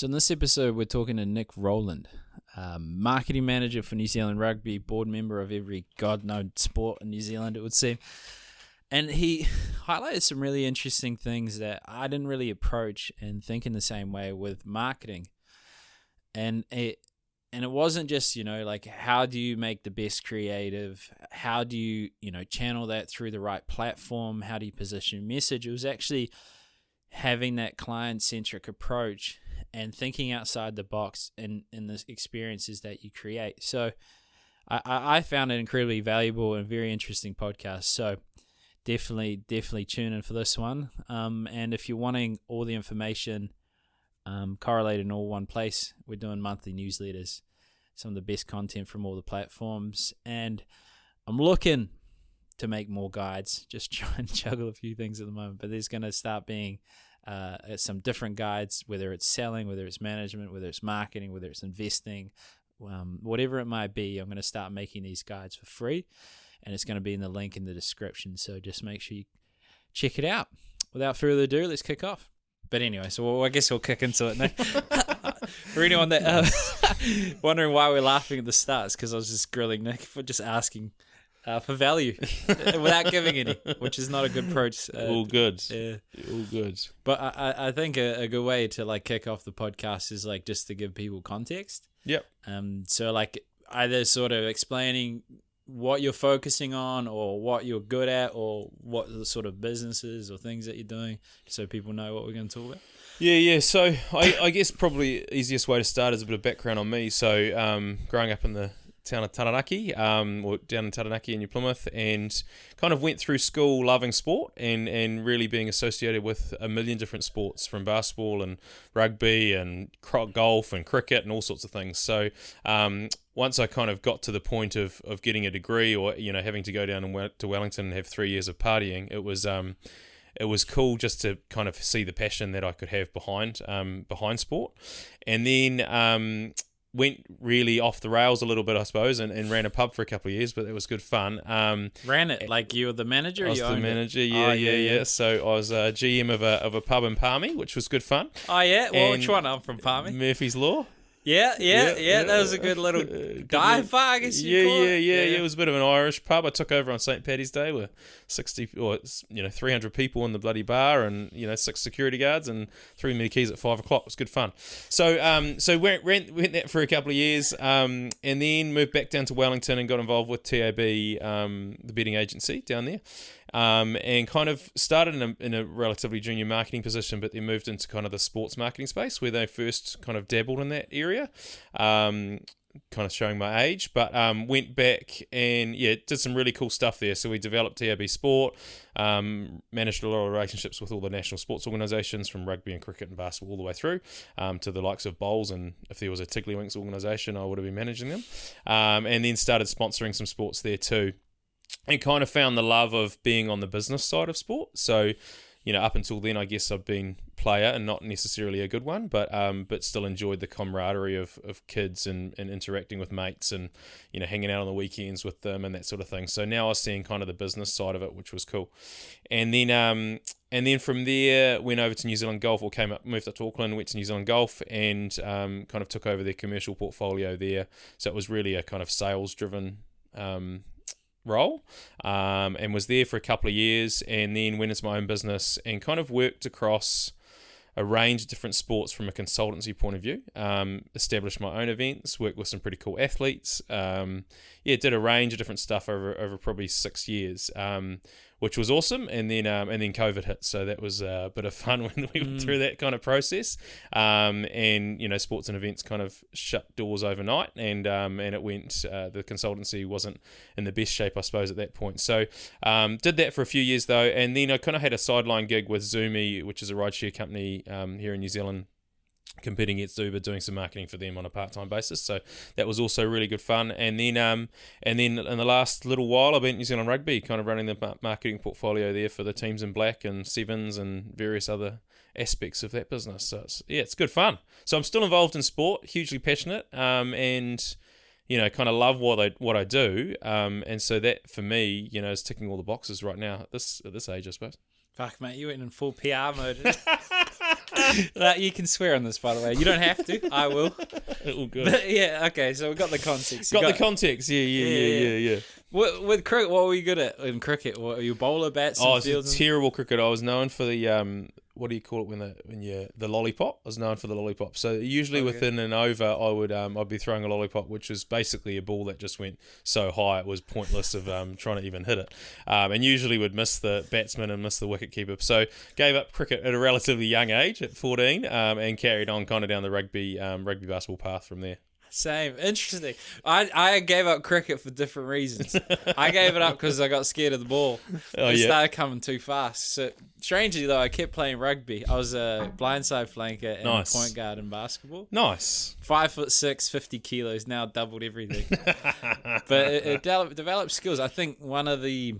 So in this episode, we're talking to Nick Rowland, marketing manager for New Zealand Rugby, board member of every god-known sport in New Zealand, it would seem. And he highlighted some really interesting things that I didn't really approach and think in the same way with marketing. And it wasn't just, like how do you make the best creative? How do you, channel that through the right platform? How do you position your message? It was actually having that client-centric approach and thinking outside the box in the experiences that you create. So I found it incredibly valuable and very interesting podcast. So definitely tune in for this one. And if you're wanting all the information correlated in all one place, we're doing monthly newsletters, some of the best content from all the platforms. And I'm looking to make more guides, just trying to juggle a few things at the moment, but there's going to start being some different guides, whether it's selling, whether it's management, whether it's marketing, whether it's investing, whatever it might be. I'm going to start making these guides for free, and it's going to be in the link in the description. So just make sure you check it out. Without further ado, let's kick off. But anyway, so I guess we'll kick into it now. For anyone that wondering why we're laughing at the start, it's because I was just grilling Nick for just asking for value without giving any, which is not a good approach. All good. Yeah. All good. But I think a good way to kick off the podcast is just to give people context. Yep. So either sort of explaining what you're focusing on or what you're good at or what the sort of businesses or things that you're doing, so people know what we're going to talk about. Yeah. So I guess probably easiest way to start is a bit of background on me. So growing up in the town of Taranaki, or down in Taranaki in New Plymouth, and kind of went through school loving sport and really being associated with a million different sports, from basketball and rugby and golf and cricket and all sorts of things. So once I kind of got to the point of getting a degree, or having to go down to Wellington and have 3 years of partying, it was cool just to kind of see the passion that I could have behind sport. And then went really off the rails a little bit, I suppose, and ran a pub for a couple of years, but it was good fun. Ran it like you were the manager? I was the manager, yeah. So I was a GM of a pub in Palmy, which was good fun. Oh, yeah? Well, which one? I'm from Palmy. Murphy's Law. Yeah. That was a good little dive bar, I guess you call it. Yeah. It was a bit of an Irish pub. I took over on St. Paddy's Day with 300 people in the bloody bar, and 6 security guards, and threw me the keys at 5 o'clock. It was good fun. So went that for a couple of years, and then moved back down to Wellington and got involved with TAB, the betting agency down there. And kind of started in a relatively junior marketing position, but then moved into kind of the sports marketing space, where they first kind of dabbled in that area, kind of showing my age, but went back and did some really cool stuff there. So we developed TAB Sport, managed a lot of relationships with all the national sports organisations, from rugby and cricket and basketball all the way through to the likes of bowls, and if there was a Tiddlywinks organisation, I would have been managing them, and then started sponsoring some sports there too. And kind of found the love of being on the business side of sport. So, up until then, I guess I've been player and not necessarily a good one, but still enjoyed the camaraderie of kids and interacting with mates and, hanging out on the weekends with them and that sort of thing. So now I was seeing kind of the business side of it, which was cool. And then from there, went over to New Zealand Golf, or moved up to Auckland, went to New Zealand Golf, and kind of took over their commercial portfolio there. So it was really a kind of sales-driven role, and was there for a couple of years, and then went into my own business and kind of worked across a range of different sports from a consultancy point of view. Established my own events, worked with some pretty cool athletes. Did a range of different stuff over probably 6 years, which was awesome. And then COVID hit, so that was a bit of fun when we went through that kind of process. And sports and events kind of shut doors overnight, and it went. The consultancy wasn't in the best shape, I suppose, at that point. So did that for a few years though, and then I kind of had a sideline gig with Zoomy, which is a rideshare company here in New Zealand, competing against Uber, doing some marketing for them on a part-time basis. So that was also really good fun. And then in the last little while, I've been at New Zealand Rugby, kind of running the marketing portfolio there for the teams in black and sevens and various other aspects of that business. So it's good fun. So I'm still involved in sport, hugely passionate, and kind of love what I do. And so that for me, is ticking all the boxes right now at this age, I suppose. Fuck, mate, you went in full PR mode. You can swear on this, by the way. You don't have to. I will. All good. But, yeah, okay, so we got the context. Got the context. Yeah. With cricket, what were you good at in cricket? What were you, bowler, bats, I and was a fields? terrible cricketer. I was known for the what do you call it the lollipop? I was known for the lollipop. So usually within an over, I'd be throwing a lollipop, which was basically a ball that just went so high it was pointless of trying to even hit it, and usually would miss the batsman and miss the wicket keeper. So gave up cricket at a relatively young age at 14, and carried on kind of down the rugby basketball path from there. Same. Interesting. I gave up cricket for different reasons. I gave it up because I got scared of the ball. It started coming too fast. So strangely though, I kept playing rugby. I was a blindside flanker and point guard in basketball. Nice. 5'6", 50 kilos. Now doubled everything. But it developed skills. I think one of the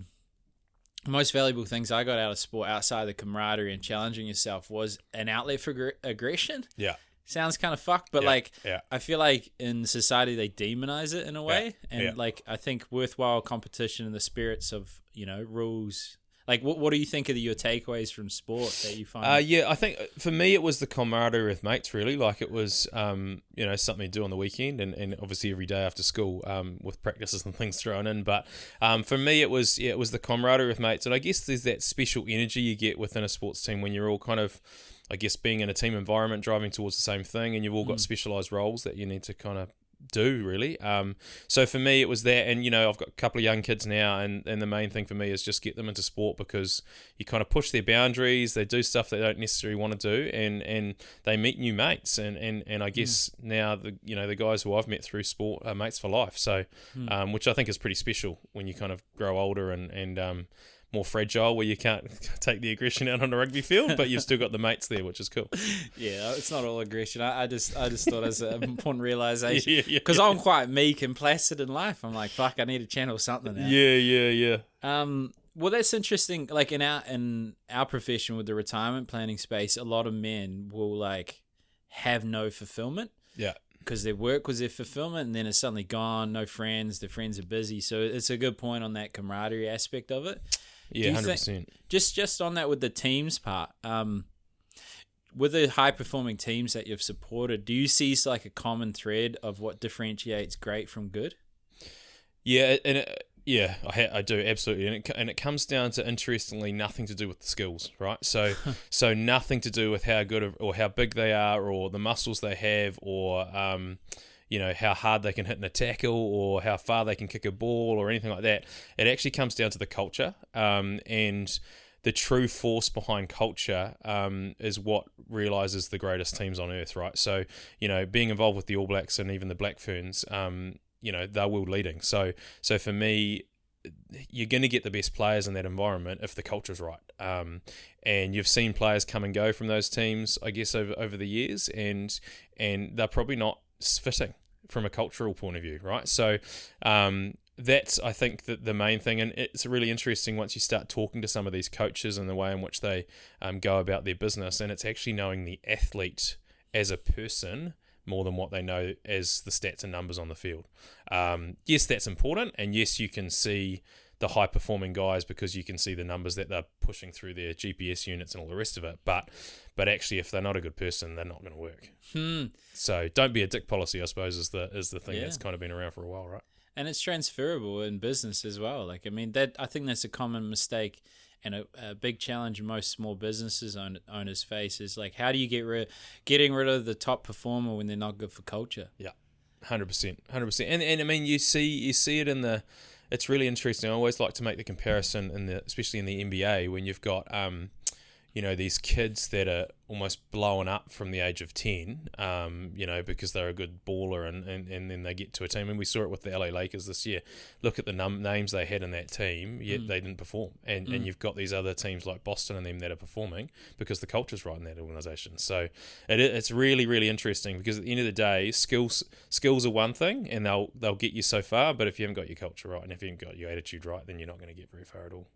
most valuable things I got out of sport, outside the camaraderie and challenging yourself, was an outlet for aggression. Yeah. Sounds kind of fucked, but I feel like in society they demonize it in a way, and I think worthwhile competition and the spirits of rules. Like, what do you think of your takeaways from sport that you find? I think for me it was the camaraderie with mates, really. Like, it was something to do on the weekend, and obviously every day after school, with practices and things thrown in. But for me it was the camaraderie with mates, and I guess there's that special energy you get within a sports team when you're all kind of, I guess, being in a team environment, driving towards the same thing, and you've all got specialised roles that you need to kind of do, really. So for me, it was that, and I've got a couple of young kids now, and the main thing for me is just get them into sport, because you kind of push their boundaries. They do stuff they don't necessarily want to do, and they meet new mates, and I guess now the guys who I've met through sport are mates for life. So which I think is pretty special when you kind of grow older and more fragile, where you can't take the aggression out on a rugby field, but you've still got the mates there, which is cool. Yeah, it's not all aggression. I just thought it was an important realization, because I'm quite meek and placid in life. I'm like, fuck, I need to channel something now. Yeah. Well, that's interesting. Like in our profession with the retirement planning space, a lot of men will like have no fulfillment. Yeah. Because their work was their fulfillment, and then it's suddenly gone. No friends. Their friends are busy. So it's a good point on that camaraderie aspect of it. Yeah, 100%. Just on that with the teams part, with the high performing teams that you've supported, do you see like a common thread of what differentiates great from good? Yeah, and I do, absolutely, and it comes down to, interestingly, nothing to do with the skills, right? So nothing to do with how good or how big they are, or the muscles they have, or how hard they can hit in a tackle, or how far they can kick a ball, or anything like that. It actually comes down to the culture, and the true force behind culture is what realises the greatest teams on earth, right? So, being involved with the All Blacks and even the Black Ferns, they're world leading. So for me, you're going to get the best players in that environment if the culture's right. And you've seen players come and go from those teams, I guess, over the years, and they're probably not fitting from a cultural point of view, right? So that's, I think, the main thing, and it's really interesting once you start talking to some of these coaches and the way in which they go about their business, and it's actually knowing the athlete as a person more than what they know as the stats and numbers on the field. Yes, that's important, and yes, you can see the high-performing guys because you can see the numbers that they're pushing through their GPS units and all the rest of it, but actually, if they're not a good person, they're not going to work. So don't be a dick policy, I suppose, is the thing that's kind of been around for a while, right? And it's transferable in business as well. Like, I mean, I think that's a common mistake and a big challenge most small businesses owners face is like, how do you getting rid of the top performer when they're not good for culture? Yeah, 100%. And I mean, you see it in the. It's really interesting. I always like to make the comparison especially in the NBA, when you've got these kids that are almost blowing up from the age of 10, because they're a good baller, and then they get to a team. And we saw it with the LA Lakers this year. Look at the names they had in that team, yet they didn't perform. And you've got these other teams like Boston and them that are performing because the culture's right in that organisation. So it's really, really interesting, because at the end of the day, skills are one thing, and they'll get you so far. But if you haven't got your culture right, and if you haven't got your attitude right, then you're not going to get very far at all.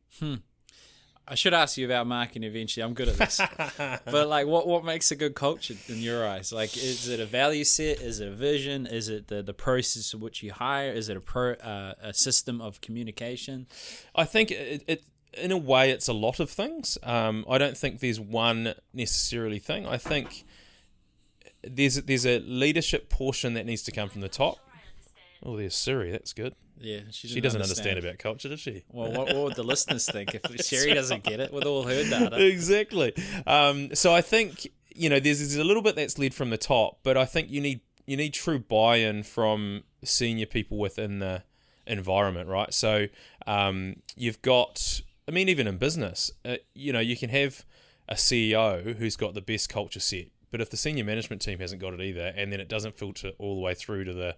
I should ask you about marketing eventually. I'm good at this. But like, what makes a good culture in your eyes? Like, is it a value set? Is it a vision? Is it the process of which you hire? Is it a system of communication? I think in a way, it's a lot of things. I don't think there's one necessarily thing. I think there's a leadership portion that needs to come from the top. Oh, there's Siri. That's good. Yeah, she doesn't understand about culture, does she? Well, what would the listeners think if Sherry doesn't get it with all her data? Exactly. So I think, there's a little bit that's led from the top, but I think you need true buy-in from senior people within the environment, right? So you've got, even in business, you can have a CEO who's got the best culture set, but if the senior management team hasn't got it either, and then it doesn't filter all the way through to the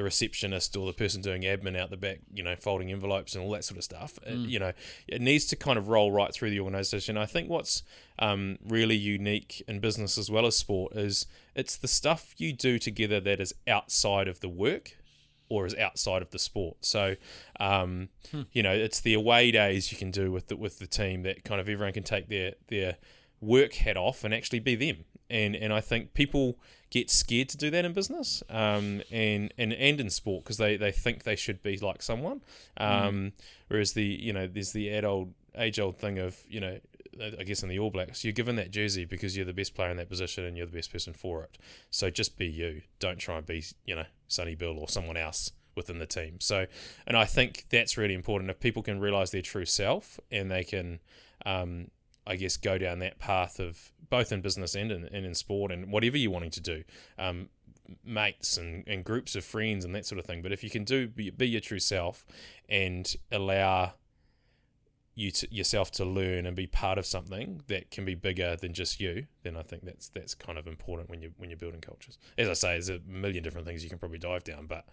receptionist or the person doing admin out the back, folding envelopes and all that sort of stuff. It needs to kind of roll right through the organisation. I think what's really unique in business as well as sport is it's the stuff you do together that is outside of the work or is outside of the sport. So, it's the away days you can do with the team that kind of everyone can take their work hat off and actually be them. And I think people get scared to do that in business and in sport because they think they should be like someone. Whereas there's the age-old thing of, I guess in the All Blacks, you're given that jersey because you're the best player in that position and you're the best person for it. So just be you. Don't try and be, Sonny Bill or someone else within the team. So, and I think that's really important. If people can realise their true self and they can, I guess, go down that path of both in business and in sport and whatever you're wanting to do, mates and groups of friends and that sort of thing. But if you can be your true self and allow yourself to learn and be part of something that can be bigger than just you, then I think that's kind of important when you're building cultures. As I say, there's a million different things you can probably dive down, but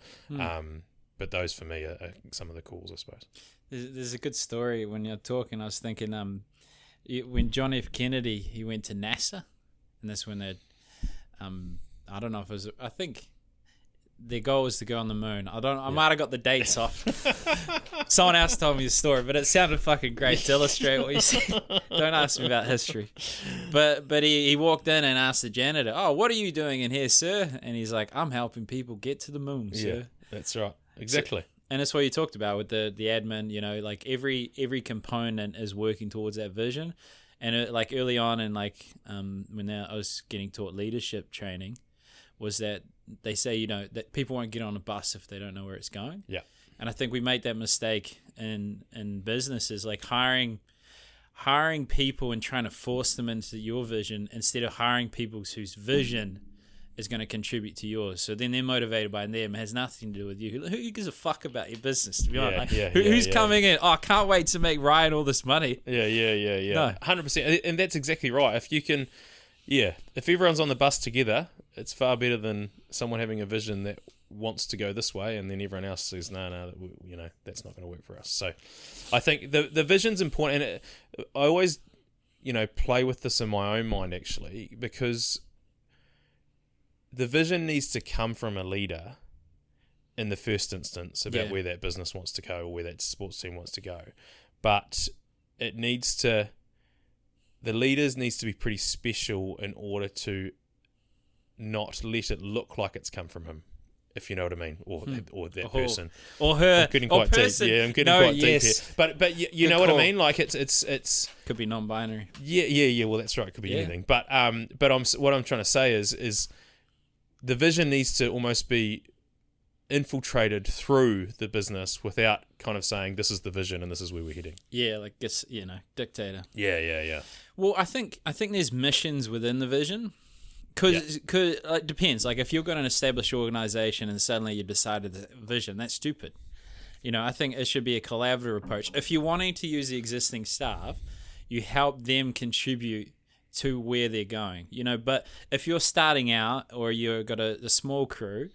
those for me are some of the calls, I suppose. There's a good story when you're talking. I was thinking, when John F. Kennedy, he went to NASA, and that's when they, I don't know if it was, I think their goal was to go on the moon. I might have got the dates off. Someone else told me the story, but it sounded fucking great to illustrate what you said. Don't ask me about history. But he walked in and asked the janitor, "Oh, what are you doing in here, sir?" And he's like, "I'm helping people get to the moon, sir." Yeah, that's right. Exactly. And that's what you talked about with the admin, like every component is working towards that vision. And like early on in when I was getting taught leadership training, was that they say, that people won't get on a bus if they don't know where it's going. Yeah. And I think we made that mistake in businesses, like hiring people and trying to force them into your vision instead of hiring people whose vision is going to contribute to yours. So then they're motivated by them. It has nothing to do with you. Who gives a fuck about your business, to be honest? Who's coming in? Oh, I can't wait to make Ryan all this money. Yeah. No. 100%. And that's exactly right. If you can, if everyone's on the bus together, it's far better than someone having a vision that wants to go this way and then everyone else says, no, that's not going to work for us. So I think the vision's important. And I always, play with this in my own mind, actually, because the vision needs to come from a leader in the first instance about where that business wants to go or where that sports team wants to go. But the leaders needs to be pretty special in order to not let it look like it's come from him, if you know what I mean, or that person. Or her. I'm getting quite person. deep. Yeah, I'm getting quite deep here. But you know what I mean? Like it's could be non-binary. Yeah, well that's right, it could be anything. But what I'm trying to say is the vision needs to almost be infiltrated through the business without kind of saying this is the vision and this is where we're heading. Yeah, like it's dictator. Yeah. Well, I think there's missions within the vision. Because it depends. Like if you've got an established organization and suddenly you decided the vision, that's stupid. I think it should be a collaborative approach. If you're wanting to use the existing staff, you help them contribute to where they're going. But if you're starting out or you've got a small crew,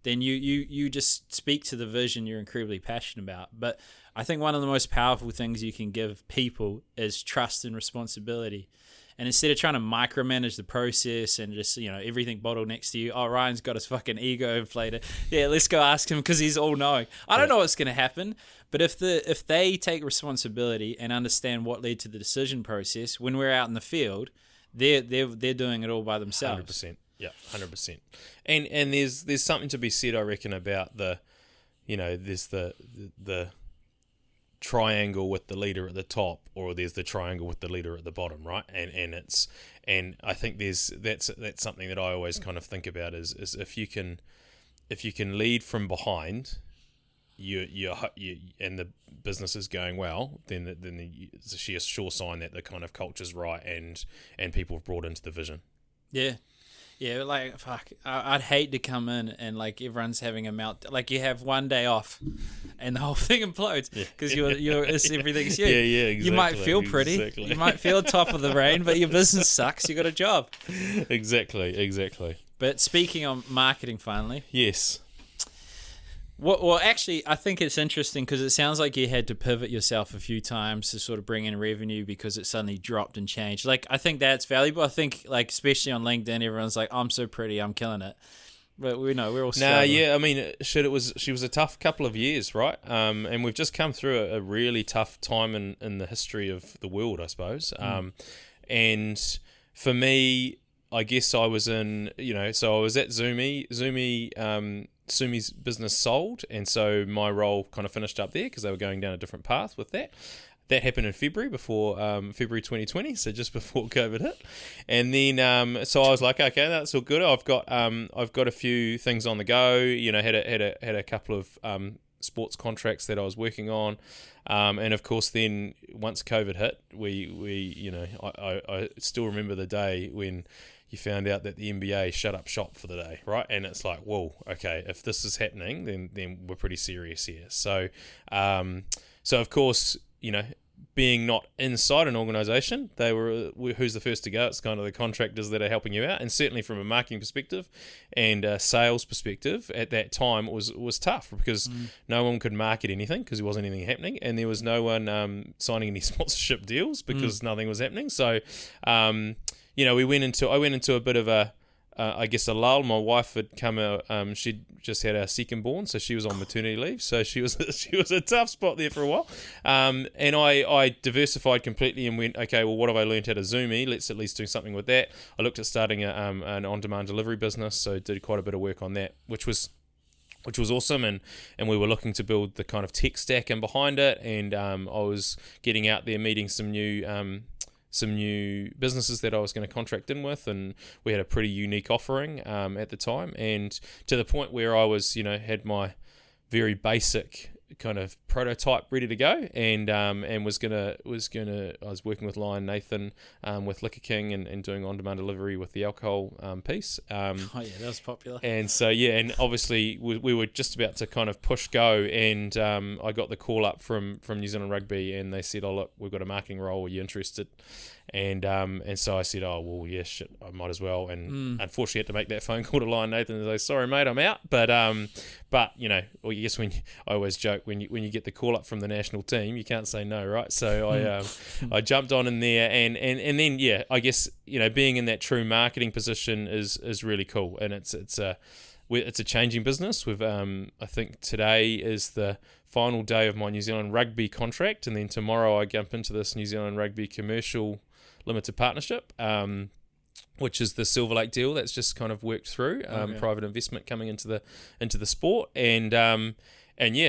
then you just speak to the vision you're incredibly passionate about. But I think one of the most powerful things you can give people is trust and responsibility. And instead of trying to micromanage the process and just, everything bottled next to you, oh, Ryan's got his fucking ego inflated. Yeah, let's go ask him because he's all knowing. I don't know what's going to happen, but if they take responsibility and understand what led to the decision process, when we're out in the field, they're doing it all by themselves. 100%. Yeah, 100%. And there's something to be said, I reckon, about there's the triangle with the leader at the top, or there's the triangle with the leader at the bottom, right? And I think that's something that I always kind of think about is if you can lead from behind, you and the business is going well, then it's a sure sign that the kind of culture's right and people have brought into the vision. Yeah, like, fuck, I'd hate to come in and, like, everyone's having a melt. Like, you have one day off and the whole thing implodes because everything's you. Yeah, exactly. You might feel pretty. Exactly. You might feel top of the rain, but your business sucks. You got a job. Exactly. But speaking of marketing, finally. Yes. Well, actually, I think it's interesting because it sounds like you had to pivot yourself a few times to sort of bring in revenue because it suddenly dropped and changed. Like, I think that's valuable. I think, like, especially on LinkedIn, everyone's like, I'm so pretty, I'm killing it. But we know we're all struggling. I mean, she was a tough couple of years, right? And we've just come through a really tough time in the history of the world, I suppose. And for me, I guess I was in, so I was at Zoomy. Sumi's business sold, and so my role kind of finished up there because they were going down a different path with that. That happened in February February 2020, so just before COVID hit. And then so I was like, okay, that's all good. I've got a few things on the go. Had a couple of sports contracts that I was working on, and of course then once COVID hit, I still remember the day when you found out that the NBA shut up shop for the day, right? And it's like, whoa, okay, if this is happening, then we're pretty serious here. So, so of course, being not inside an organisation, they were who's the first to go. It's kind of the contractors that are helping you out, and certainly from a marketing perspective and a sales perspective, at that time it was tough because no one could market anything because there wasn't anything happening, and there was no one signing any sponsorship deals because nothing was happening. So. I went into a bit of a lull. My wife had come out. She'd just had our second born, so she was on maternity leave. So she was a tough spot there for a while. And I diversified completely and went, okay, well, what have I learned out of Zoomy? Let's at least do something with that. I looked at starting an on-demand delivery business, so did quite a bit of work on that, which was awesome, and we were looking to build the kind of tech stack in behind it, and I was getting out there meeting some new businesses that I was going to contract in with, and we had a pretty unique offering at the time, and to the point where I was, had my very basic kind of prototype ready to go, and I was working with Lion Nathan with Liquor King and doing on-demand delivery with the alcohol piece. That was popular. And so and obviously we were just about to kind of push go, and I got the call up from New Zealand Rugby, and they said, "Oh look, we've got a marketing role. Are you interested?" And so I said, "Oh well, yeah, shit, I might as well." And unfortunately, I had to make that phone call to Lion Nathan and say, "Sorry, mate, I'm out." But I guess I always joke when you get the call up from the national team, you can't say no, right? So I jumped on in there, and then I guess being in that true marketing position is really cool, and it's a changing business. With I think today is the final day of my New Zealand Rugby contract, and then tomorrow I jump into this New Zealand Rugby commercial limited partnership, which is the Silver Lake deal that's just kind of worked through, private investment coming into the sport, and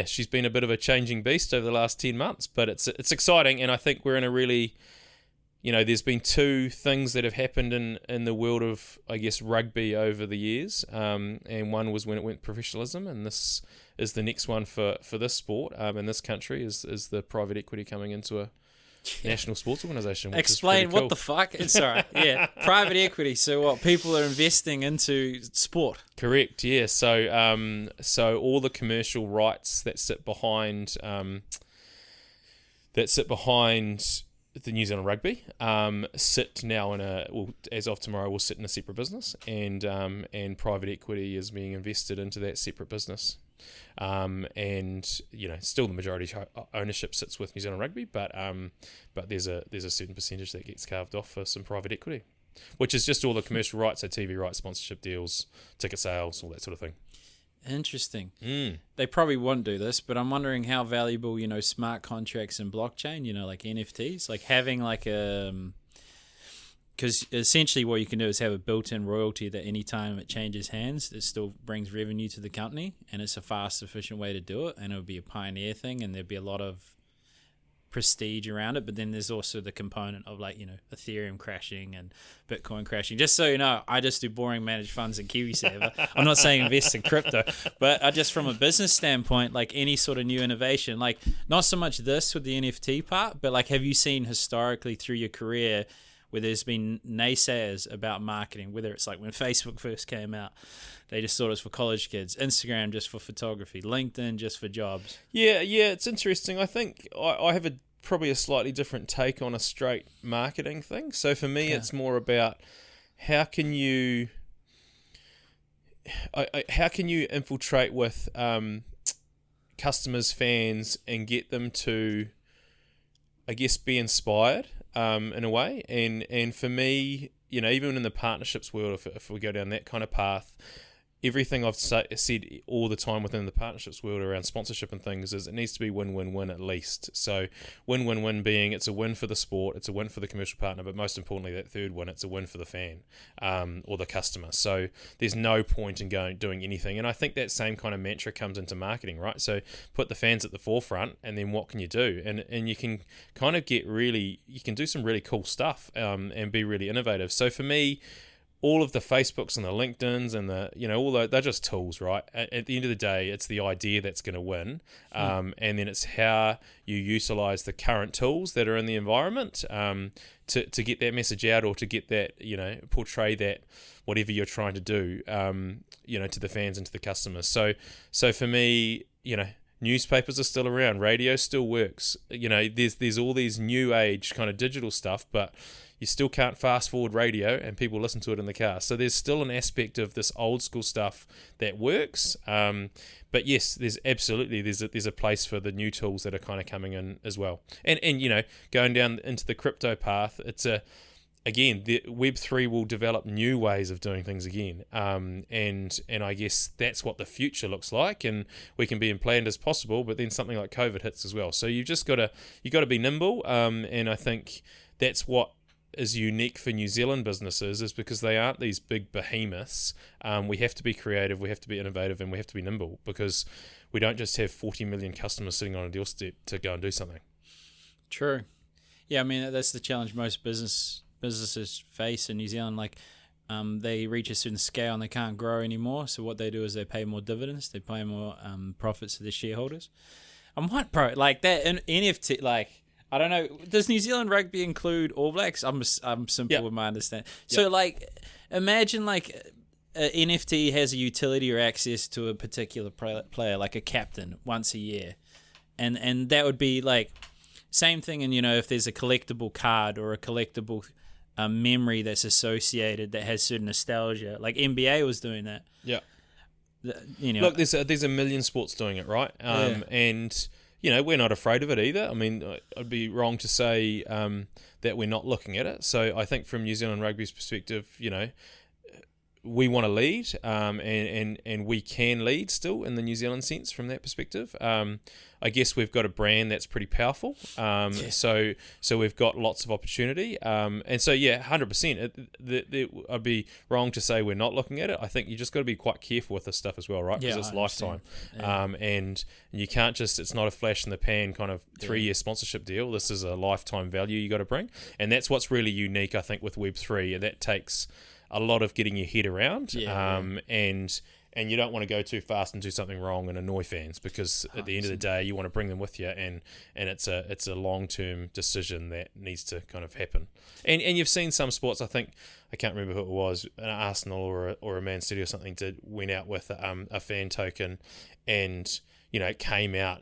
she's been a bit of a changing beast over the last 10 months, but it's exciting, and I think we're in a really, there's been two things that have happened in the world of, I guess, rugby over the years, and one was when it went professionalism, and this is the next one for this sport in this country is the private equity coming into a national sports organisation. Explain cool. What the fuck? Sorry, private equity. So what? People are investing into sport. Correct. Yeah. So all the commercial rights that sit behind the New Zealand Rugby sit now as of tomorrow will sit in a separate business, and private equity is being invested into that separate business. And still the majority ownership sits with New Zealand Rugby, but there's a certain percentage that gets carved off for some private equity, which is just all the commercial rights, so TV rights, sponsorship deals, ticket sales, all that sort of thing. Interesting. They probably won't do this, but I'm wondering how valuable smart contracts and blockchain, like NFTs, like having like a. Because essentially what you can do is have a built-in royalty that any time it changes hands, it still brings revenue to the company, and it's a fast, efficient way to do it, and it would be a pioneer thing, and there'd be a lot of prestige around it, but then there's also the component of like, Ethereum crashing and Bitcoin crashing. Just so you know, I just do boring managed funds in KiwiSaver. I'm not saying invest in crypto, but I just, from a business standpoint, like any sort of new innovation, like not so much this with the NFT part, but like, have you seen historically through your career where there's been naysayers about marketing, whether it's like when Facebook first came out, they just thought it was for college kids, Instagram just for photography, LinkedIn just for jobs. Yeah, it's interesting. I think I have probably a slightly different take on a straight marketing thing. So for me, it's more about how can you infiltrate with customers, fans, and get them to, I guess, be inspired in a way. And for me, even in the partnerships world, if we go down that kind of path, everything I've said all the time within the partnerships world around sponsorship and things is it needs to be win-win-win at least. So win-win-win being it's a win for the sport, it's a win for the commercial partner, but most importantly, that third win, it's a win for the fan or the customer. So there's no point in doing anything. And I think that same kind of mantra comes into marketing, right? So put the fans at the forefront, and then what can you do? And you can kind of you can do some really cool stuff and be really innovative. So for me, all of the Facebooks and the LinkedIns and they're just tools, right? At the end of the day, it's the idea that's going to win. And then it's how you utilize the current tools that are in the environment to get that message out, or to get that, portray that whatever you're trying to do, to the fans and to the customers. So for me, newspapers are still around, radio still works. There's all these new age kind of digital stuff, but you still can't fast forward radio and people listen to it in the car. So there's still an aspect of this old school stuff that works. But yes, there's a place for the new tools that are kind of coming in as well. And going down into the crypto path, again, the Web3 will develop new ways of doing things again. And I guess that's what the future looks like, and we can be as planned as possible, but then something like COVID hits as well. So you got to be nimble. And I think that's what is unique for New Zealand businesses, is because they aren't these big behemoths. We have to be creative, we have to be innovative, and we have to be nimble, because we don't just have 40 million customers sitting on a doorstep to go and do something. True. Yeah, I mean, that's the challenge most businesses face in New Zealand. Like, they reach a certain scale and they can't grow anymore. So what they do is they pay more dividends, they pay more profits to their shareholders. I'm what, bro? Like that in NFT, like, I don't know. Does New Zealand Rugby include All Blacks? I'm simple with my understanding. So like, imagine like a NFT has a utility or access to a particular player, like a captain, once a year, and that would be like same thing. And if there's a collectible card or a collectible memory that's associated that has certain nostalgia, like NBA was doing that. Yeah. Look, there's a million sports doing it, right? And we're not afraid of it either. I mean, I'd be wrong to say that we're not looking at it. So I think from New Zealand Rugby's perspective, we want to lead, and we can lead still in the New Zealand sense from that perspective. I guess we've got a brand that's pretty powerful. So we've got lots of opportunity. And so, 100%. I'd be wrong to say we're not looking at it. I think you just got to be quite careful with this stuff as well, right? Because it's lifetime. Yeah. And you can't it's not a flash in the pan kind of 3-year sponsorship deal. This is a lifetime value you got to bring. And that's what's really unique, I think, with Web3. And that takes a lot of getting your head around, and you don't want to go too fast and do something wrong and annoy fans, because at the end of the day you want to bring them with you, and it's a long-term decision that needs to kind of happen. And you've seen some sports, I think, I can't remember who it was, an Arsenal or a Man City or something, went out with a fan token, and it came out,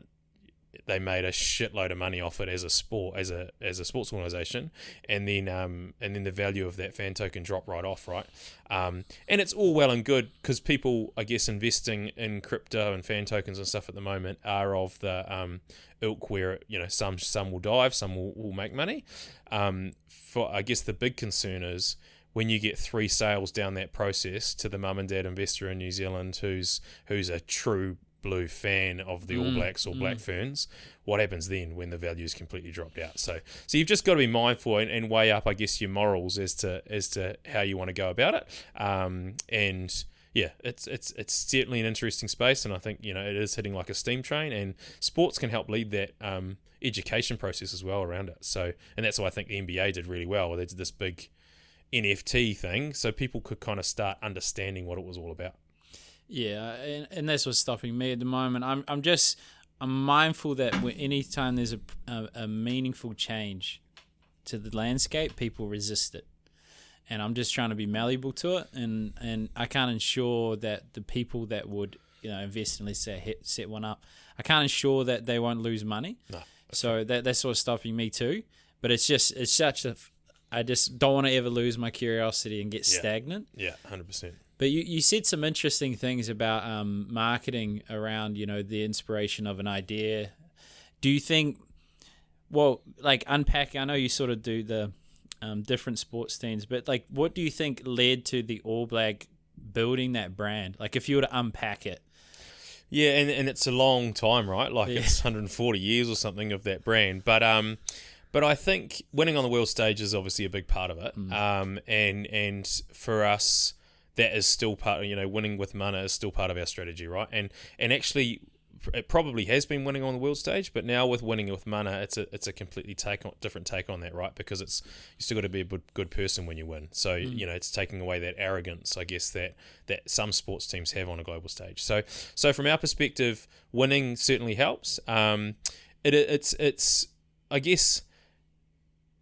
they made a shitload of money off it as a sport, as a sports organization, and then the value of that fan token dropped right off, right? And it's all well and good, because people, I guess, investing in crypto and fan tokens and stuff at the moment are of the ilk where some will dive, some will make money. For I guess the big concern is when you get 3 sales down that process to the mum and dad investor in New Zealand who's a true blue fan of the All Blacks or Black Ferns, what happens then when the value's completely dropped out? So you've just got to be mindful and weigh up, I guess, your morals as to how you want to go about it. And yeah, it's certainly an interesting space, and I think it is hitting like a steam train, and sports can help lead that education process as well around it. So, and that's why I think the NBA did really well. They did this big NFT thing, so people could kind of start understanding what it was all about. Yeah, and that's what's stopping me at the moment. I'm mindful that anytime there's a meaningful change to the landscape, people resist it. And I'm just trying to be malleable to it, and I can't ensure that the people that would invest in, let's say, set one up, I can't ensure that they won't lose money. No, so that's what's stopping me too. But it's such a, I just don't want to ever lose my curiosity and get stagnant. Yeah, 100%. But you said some interesting things about marketing around, the inspiration of an idea. Do you think, unpacking, I know you sort of do the different sports teams, but what do you think led to the All Black building that brand? Like if you were to unpack it. Yeah, and it's a long time, right? It's 140 years or something of that brand. But I think winning on the world stage is obviously a big part of it. And for us, that is still part of, winning with mana is still part of our strategy, right? And actually, it probably has been winning on the world stage, but now with winning with mana, it's a completely different take on that, right? Because you still got to be a good person when you win. So it's taking away that arrogance, I guess, that some sports teams have on a global stage. So from our perspective, winning certainly helps. It's I guess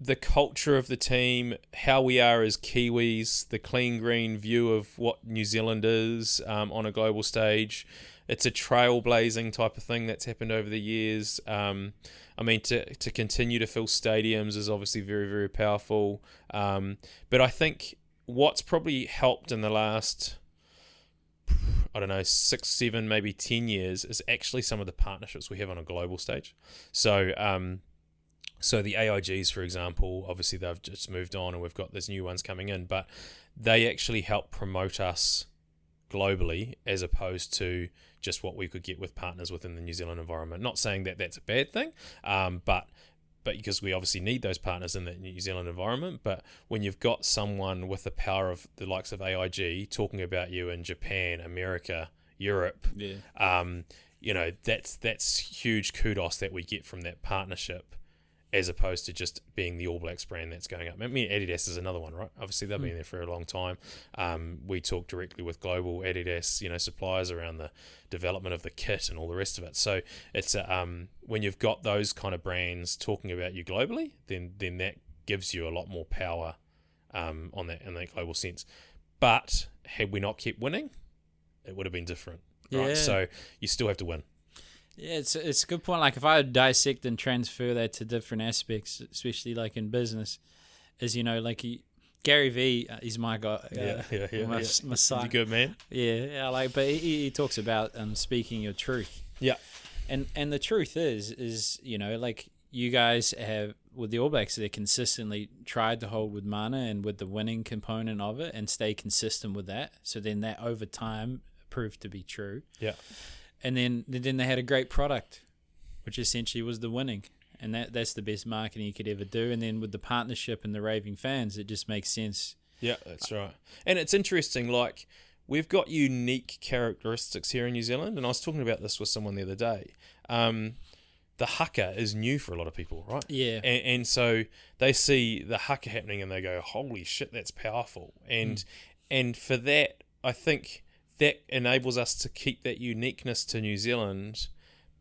the culture of the team, how we are as Kiwis, the clean green view of what New Zealand is on a global stage. It's a trailblazing type of thing that's happened over the years. To continue to fill stadiums is obviously very, very powerful. But I think what's probably helped in the last, 6, 7, maybe 10 years is actually some of the partnerships we have on a global stage. So the AIGs, for example, obviously they've just moved on and we've got these new ones coming in, but they actually help promote us globally as opposed to just what we could get with partners within the New Zealand environment. Not saying that that's a bad thing, but because we obviously need those partners in the New Zealand environment. But when you've got someone with the power of the likes of AIG talking about you in Japan, America, Europe, that's huge kudos that we get from that partnership, as opposed to just being the All Blacks brand that's going up. I mean, Adidas is another one, right? Obviously, they've been there for a long time. We talk directly with global Adidas, suppliers around the development of the kit and all the rest of it. So it's when you've got those kind of brands talking about you globally, then that gives you a lot more power in that global sense. But had we not kept winning, it would have been different, right? Yeah. So you still have to win. Yeah, it's a good point. Like if I dissect and transfer that to different aspects, especially like in business, as Gary V, he's my guy. My son. You good, man? Yeah. But he talks about speaking your truth. Yeah. And the truth is you guys have with the All Blacks, they consistently tried to hold with mana and with the winning component of it and stay consistent with that. So then that over time proved to be true. Yeah. And then they had a great product, which essentially was the winning. And that's the best marketing you could ever do. And then with the partnership and the raving fans, it just makes sense. Yeah, that's right. And it's interesting, we've got unique characteristics here in New Zealand. And I was talking about this with someone the other day. The haka is new for a lot of people, right? Yeah. And so they see the haka happening and they go, holy shit, that's powerful. And for that, I think that enables us to keep that uniqueness to New Zealand,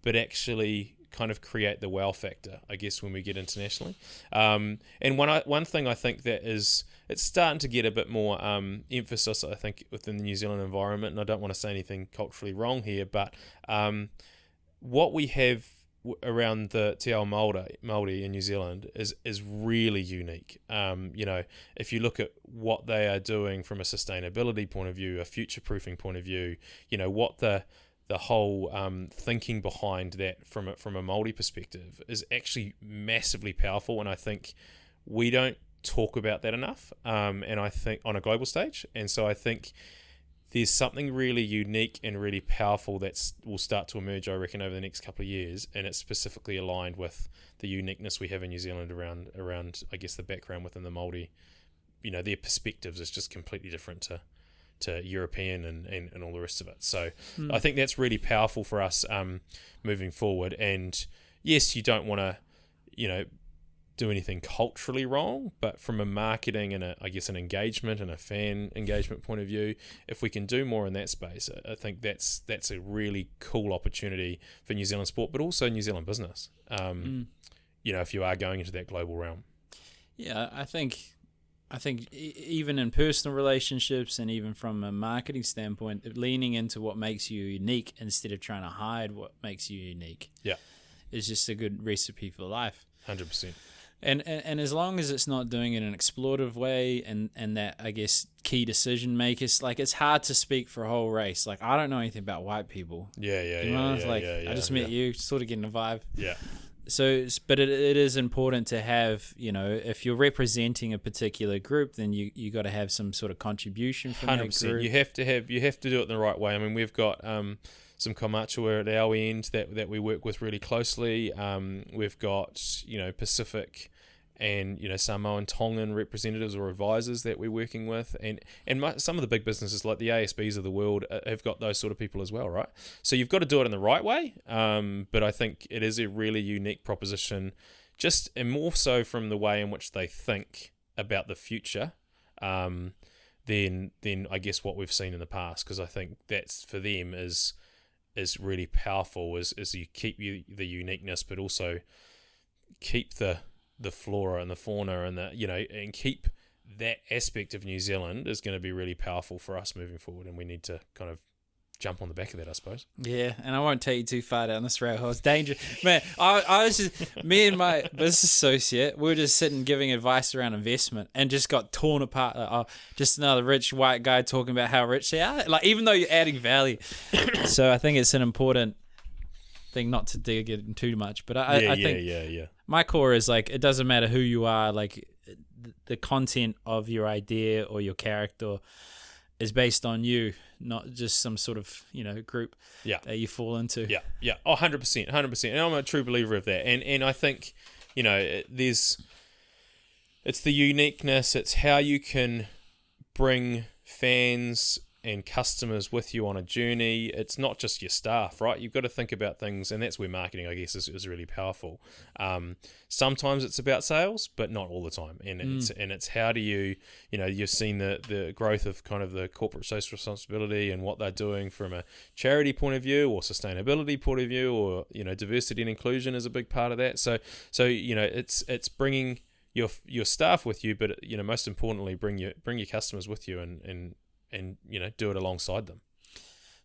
but actually kind of create the wow factor, I guess, when we get internationally. And one thing I think that is, it's starting to get a bit more emphasis, I think, within the New Zealand environment, and I don't want to say anything culturally wrong here, but what we have around the Te Ao Māori in New Zealand is really unique. If you look at what they are doing from a sustainability point of view, a future-proofing point of view, what the whole thinking behind that from a Māori perspective is actually massively powerful, and I think we don't talk about that enough, and I think on a global stage, and so I think there's something really unique and really powerful that will start to emerge, I reckon, over the next couple of years, and it's specifically aligned with the uniqueness we have in New Zealand around I guess, the background within the Māori. Their perspectives is just completely different to European and all the rest of it. So I think that's really powerful for us moving forward. And yes, you don't want to do anything culturally wrong, but from a marketing and an engagement and a fan engagement point of view, if we can do more in that space, I think that's a really cool opportunity for New Zealand sport, but also New Zealand business. If you are going into that global realm. Yeah, I think even in personal relationships and even from a marketing standpoint, leaning into what makes you unique instead of trying to hide what makes you unique. Yeah, is just a good recipe for life. 100%. And as long as it's not doing it in an exploitative way and that, I guess, key decision makers, like, it's hard to speak for a whole race. Like, I don't know anything about white people. I just met you, sort of getting a vibe. Yeah. So, but it is important to have, if you're representing a particular group, then you got to have some sort of contribution from 100%. That group. You have to do it in the right way. I mean, we've got some Komachua at our end that we work with really closely. We've got, Pacific and, Samoan, Tongan representatives or advisors that we're working with. And some of the big businesses like the ASBs of the world have got those sort of people as well, right? So you've got to do it in the right way. But I think it is a really unique proposition, and more so from the way in which they think about the future than I guess what we've seen in the past. Because I think that's, for them, is really powerful, is you keep the uniqueness, but also keep the flora and the fauna and and keep that aspect of New Zealand is going to be really powerful for us moving forward, and we need to kind of jump on the back of that, I suppose. Yeah, and I won't take you too far down this rabbit hole. It's dangerous. Man, I was just, me and my business associate, we were just sitting giving advice around investment and just got torn apart. Like, just another rich white guy talking about how rich they are. Like, even though you're adding value. So I think it's an important thing not to dig in too much. But I think my core is, like, it doesn't matter who you are. Like, the content of your idea or your character is based on you, not just some sort of, group that you fall into. Yeah. Oh, 100%. And I'm a true believer of that. And I think, it's the uniqueness. It's how you can bring fans and customers with you on a journey. It's not just your staff, right? You've got to think about things, and that's where marketing, I guess, is really powerful. Sometimes it's about sales, but not all the time. And it's how do you, you've seen the growth of kind of the corporate social responsibility and what they're doing from a charity point of view or sustainability point of view, or diversity and inclusion is a big part of that. So it's bringing your staff with you, but most importantly, bring your customers with you and do it alongside them.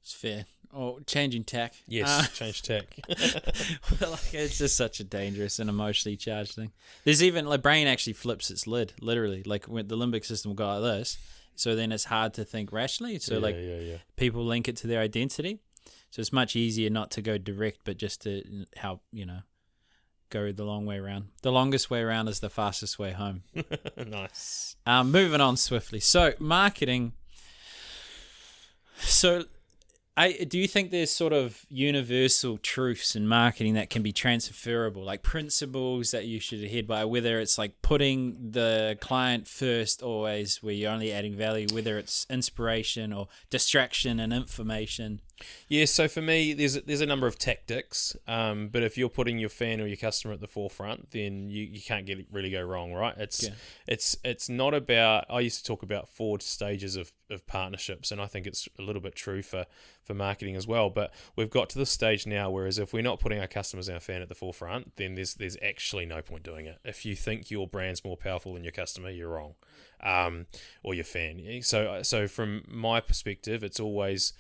It's fair. Or changing tack. Yes, change tack. Well, it's just such a dangerous and emotionally charged thing. There's even, like, brain actually flips its lid, literally. Like, when the limbic system will go like this, so then it's hard to think rationally. So, people link it to their identity. So it's much easier not to go direct, but just to help, go the long way around. The longest way around is the fastest way home. Nice. Moving on swiftly. So, marketing. So, do you think there's sort of universal truths in marketing that can be transferable, like principles that you should adhere by, whether it's like putting the client first always, where you're only adding value, whether it's inspiration or distraction and information? Yeah, so for me, there's a number of tactics, but if you're putting your fan or your customer at the forefront, then you can't really go wrong, right? It's not about, I used to talk about 4 stages of partnerships, and I think it's a little bit true for marketing as well, but we've got to the stage now, whereas if we're not putting our customers and our fan at the forefront, then there's actually no point doing it. If you think your brand's more powerful than your customer, you're wrong, or your fan. So from my perspective, it's always,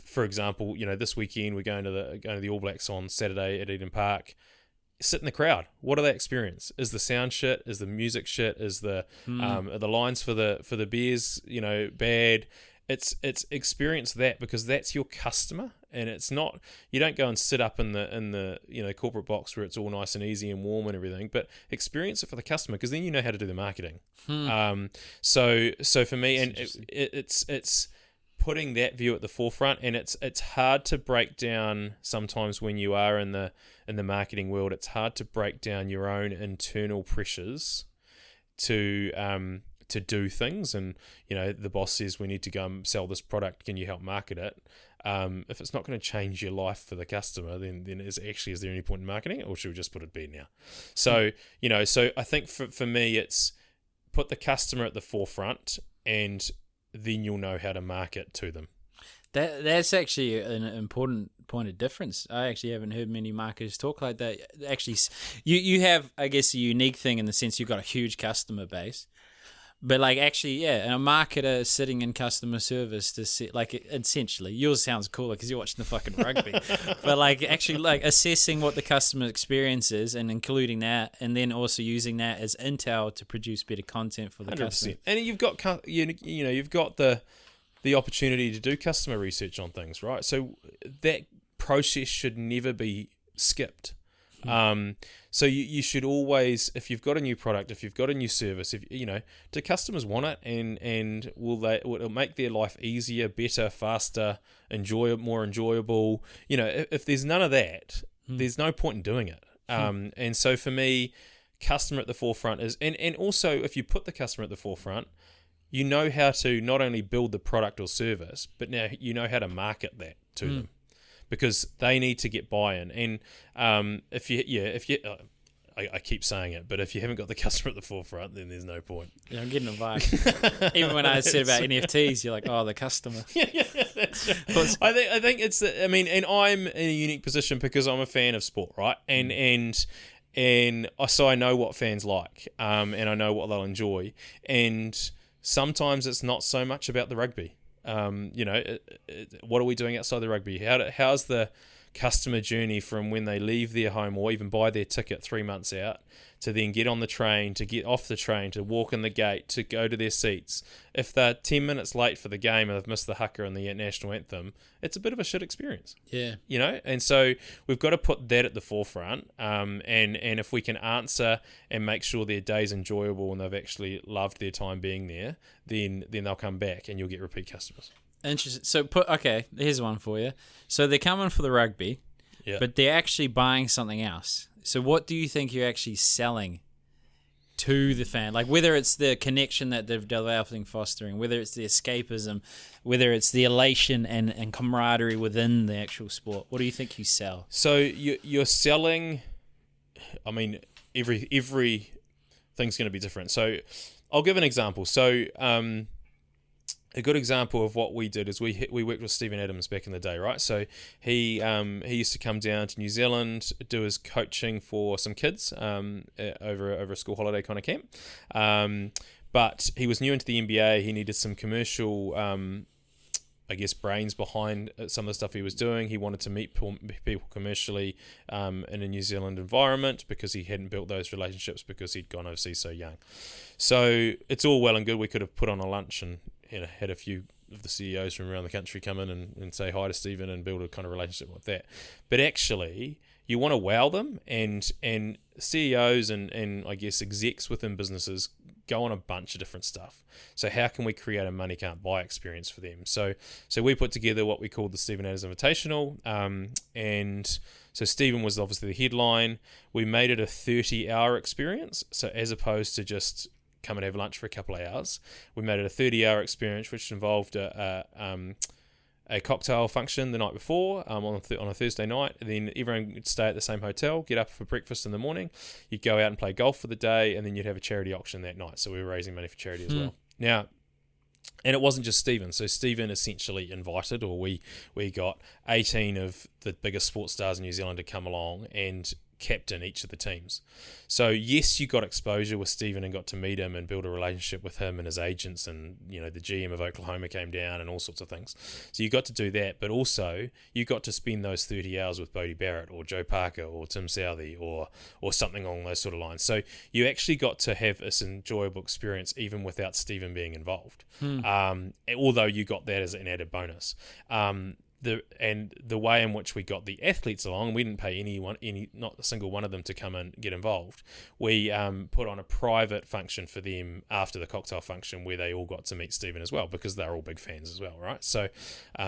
for example, this weekend we're going to the All Blacks on Saturday at Eden Park. Sit in the crowd. What do they experience? Is the sound shit? Is the music shit? Is the are the lines for the beers bad? It's experience that, because that's your customer, and it's not, you don't go and sit up in the corporate box where it's all nice and easy and warm and everything, but experience it for the customer, because then you know how to do the marketing. So for me, and it's putting that view at the forefront, and it's hard to break down sometimes when you are in the marketing world. It's hard to break down your own internal pressures to to do things, and the boss says we need to go and sell this product, can you help market it? If it's not going to change your life for the customer, then is there any point in marketing it, or should we just put it to bed now? So so I think for me it's put the customer at the forefront, and then you'll know how to market to them. That's actually an important point of difference. I actually haven't heard many marketers talk like that. Actually, you have, I guess, a unique thing in the sense you've got a huge customer base. But actually, and a marketer sitting in customer service to see, essentially, yours sounds cooler because you're watching the fucking rugby. But actually, assessing what the customer experience is and including that, and then also using that as intel to produce better content for the 100%. Customer. And you've got you've got the opportunity to do customer research on things, right? So that process should never be skipped. So you should always, if you've got a new product, if you've got a new service, if do customers want it, and will it make their life easier, better, faster, more enjoyable? If there's none of that, there's no point in doing it. And so for me, customer at the forefront is, and also if you put the customer at the forefront, you know how to not only build the product or service, but now you know how to market that to them. Because they need to get buy-in, and I keep saying it, but if you haven't got the customer at the forefront, then there's no point. Yeah, I'm getting a vibe. Even when I said about NFTs, you're like, oh, the customer. Yeah, that's right. I think it's. And I'm in a unique position because I'm a fan of sport, right? And so I know what fans like, and I know what they'll enjoy, and sometimes it's not so much about the rugby. What are we doing outside the rugby? How's the customer journey from when they leave their home or even buy their ticket 3 months out to then get on the train, to get off the train, to walk in the gate, to go to their seats? If they're 10 minutes late for the game and they've missed the haka and the national anthem, it's a bit of a shit experience. Yeah. And so we've got to put that at the forefront. And if we can answer and make sure their day's enjoyable and they've actually loved their time being there, then they'll come back and you'll get repeat customers. Interesting. So here's one for you. So they're coming for the rugby, but they're actually buying something else. So what do you think you're actually selling to the fan? Whether it's the connection that they're developing, fostering, whether it's the escapism, whether it's the elation and camaraderie within the actual sport. What do you think you sell? So you're selling, every thing's going to be different. So I'll give an example. So a good example of what we did is we worked with Stephen Adams back in the day, right? So he used to come down to New Zealand, do his coaching for some kids over a school holiday kind of camp. But he was new into the NBA. He needed some commercial, brains behind some of the stuff he was doing. He wanted to meet people commercially in a New Zealand environment because he hadn't built those relationships because he'd gone overseas so young. So it's all well and good. We could have put on a lunch and had a few of the CEOs from around the country come in and say hi to Stephen and build a kind of relationship like that. But actually, you want to wow them, and CEOs and I guess execs within businesses go on a bunch of different stuff. So how can we create a money can't buy experience for them? So we put together what we called the Stephen Adams Invitational, and so Stephen was obviously the headline. We made it a 30-hour experience, so as opposed to just come and have lunch for a couple of hours, we made it a 30-hour experience, which involved a cocktail function the night before on a Thursday night. And then everyone would stay at the same hotel, get up for breakfast in the morning. You'd go out and play golf for the day, and then you'd have a charity auction that night. So we were raising money for charity as well. Now, and it wasn't just Stephen. So Stephen essentially invited, or we got 18 of the biggest sports stars in New Zealand to come along and captain each of the teams. So yes, you got exposure with Stephen and got to meet him and build a relationship with him and his agents, and the GM of Oklahoma came down and all sorts of things. So you got to do that, but also you got to spend those 30 hours with Bodie Barrett or Joe Parker or Tim Southey or something along those sort of lines. So you actually got to have this enjoyable experience even without Stephen being involved. Although you got that as an added bonus. The way in which we got the athletes along, we didn't pay not a single one of them to come and get involved. We put on a private function for them after the cocktail function where they all got to meet Stephen as well, because they're all big fans as well, right? So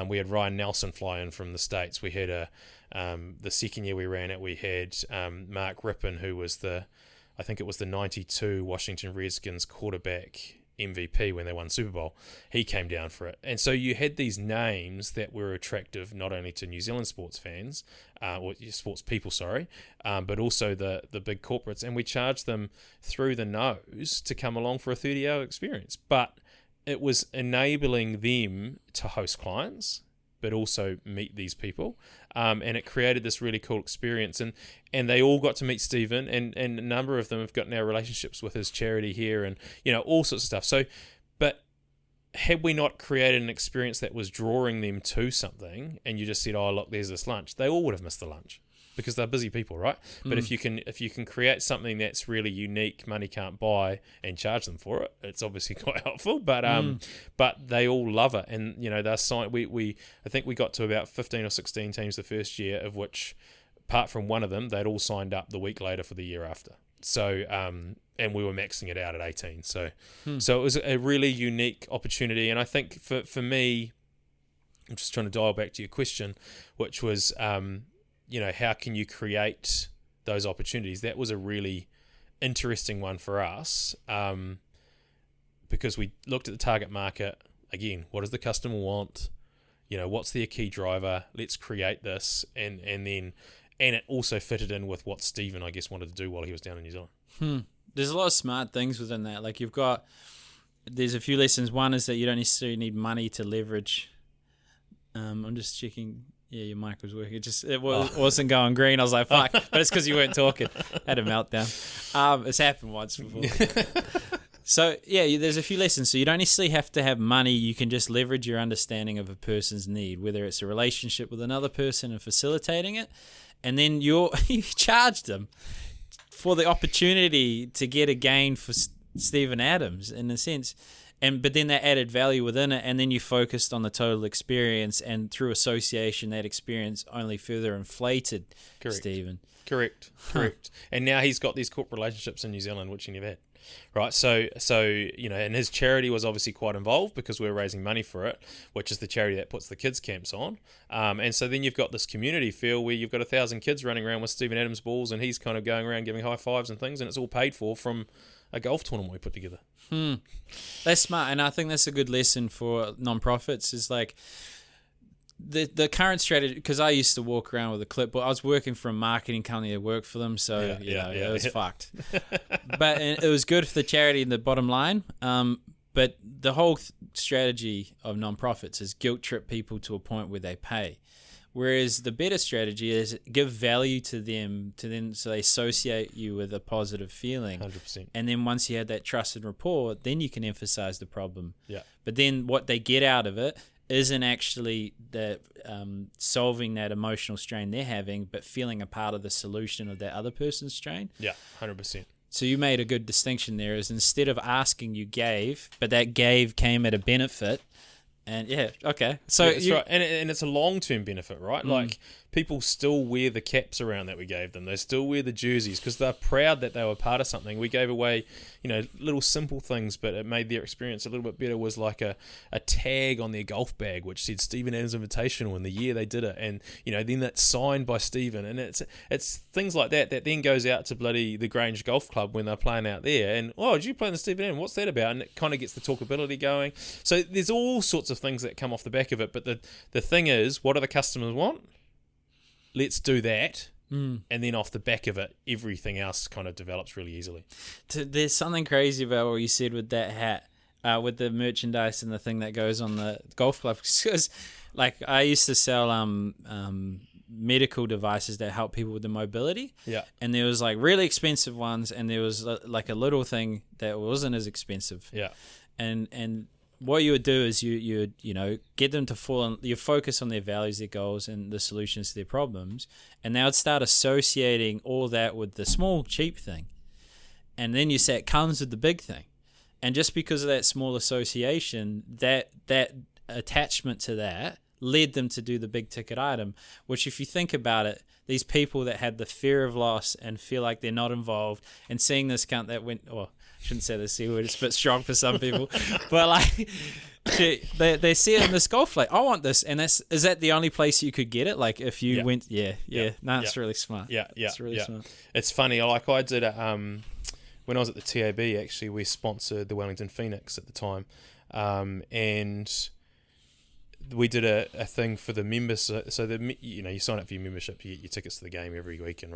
we had Ryan Nelson fly in from the States. We had the second year we ran it, we had Mark Rippon, who was I think it was the 92 Washington Redskins quarterback MVP when they won Super Bowl. He came down for it. And so you had these names that were attractive not only to New Zealand sports fans, or sports people, but also the big corporates. And we charged them through the nose to come along for a 30-hour experience. But it was enabling them to host clients, but also meet these people. And it created this really cool experience. And they all got to meet Stephen, and a number of them have got now relationships with his charity here and, all sorts of stuff. So, but had we not created an experience that was drawing them to something, and you just said, oh, look, there's this lunch, they all would have missed the lunch because they're busy people, right? But if you can create something that's really unique, money can't buy, and charge them for it, it's obviously quite helpful. But they all love it, and they're signed. I think we got to about 15 or 16 teams the first year, of which, apart from one of them, they'd all signed up the week later for the year after. So and we were maxing it out at 18. So it was a really unique opportunity, and I think for me, I'm just trying to dial back to your question, which was how can you create those opportunities? That was a really interesting one for us, because we looked at the target market. Again, what does the customer want? What's their key driver? Let's create this, and it also fitted in with what Stephen, I guess, wanted to do while he was down in New Zealand. There's a lot of smart things within that. Like there's a few lessons. One is that you don't necessarily need money to leverage. I'm just checking. Yeah, your mic was working. It wasn't going green. I was like, fuck. But it's because you weren't talking. Had a meltdown. It's happened once before. So, yeah, there's a few lessons. So you don't necessarily have to have money. You can just leverage your understanding of a person's need, whether it's a relationship with another person and facilitating it. And then you charge them for the opportunity to get a gain for Stephen Adams, in a sense. But then that added value within it, and then you focused on the total experience, and through association, that experience only further inflated Stephen. Correct. And now he's got these corporate relationships in New Zealand, which he never had. Right, so and his charity was obviously quite involved because we're raising money for it, which is the charity that puts the kids camps on. And so then you've got this community feel where you've got 1,000 kids running around with Stephen Adams balls, and he's kind of going around giving high fives and things, and it's all paid for from a golf tournament we put together. That's smart, and I think that's a good lesson for non-profits. Is like the current strategy, because I used to walk around with a clipboard. I was working for a marketing company that worked for them, so it was fucked. But it was good for the charity and the bottom line. But the whole strategy of non-profits is guilt trip people to a point where they pay. Whereas the better strategy is give value to them so they associate you with a positive feeling. 100%. And then once you have that trust and rapport, then you can emphasize the problem. Yeah. But then what they get out of it isn't actually the solving that emotional strain they're having, but feeling a part of the solution of that other person's strain. Yeah, 100%. So you made a good distinction there, is instead of asking, you gave, but that gave came at a benefit. And so that's right, and it's a long-term benefit, right? Like, people still wear the caps around that we gave them. They still wear the jerseys because they're proud that they were part of something. We gave away, little simple things, but it made their experience a little bit better. Was like a tag on their golf bag which said Stephen Adams Invitational in the year they did it, and then that's signed by Stephen, and it's things like that then goes out to bloody the Grange Golf Club when they're playing out there, and did you play in the Stephen Adams? What's that about? And it kind of gets the talkability going. So there's all sorts of things that come off the back of it, but the thing is, what do the customers want? Let's do that, and then off the back of it, everything else kind of develops really easily. There's something crazy about what you said with that hat, with the merchandise and the thing that goes on the golf club. Because, like, I used to sell medical devices that help people with the mobility. Yeah. And there was like really expensive ones, and there was like a little thing that wasn't as expensive. Yeah. And what you would do is you get them to fall on, you focus on their values, their goals, and the solutions to their problems, and they would start associating all that with the small cheap thing, and then you say it comes with the big thing, and just because of that small association, that attachment to that led them to do the big ticket item, which, if you think about it, these people that had the fear of loss and feel like they're not involved, and seeing this cunt that went, shouldn't say the C word, it's a bit strong for some people, but like they see it in this golf, like, I want this, and is that the only place you could get it? Like, if you went, it's really smart. Yeah, it's really smart. It's funny, like, I did when I was at the TAB, actually, we sponsored the Wellington Phoenix at the time, and we did a thing for the members. So you sign up for your membership, you get your tickets to the game every week, and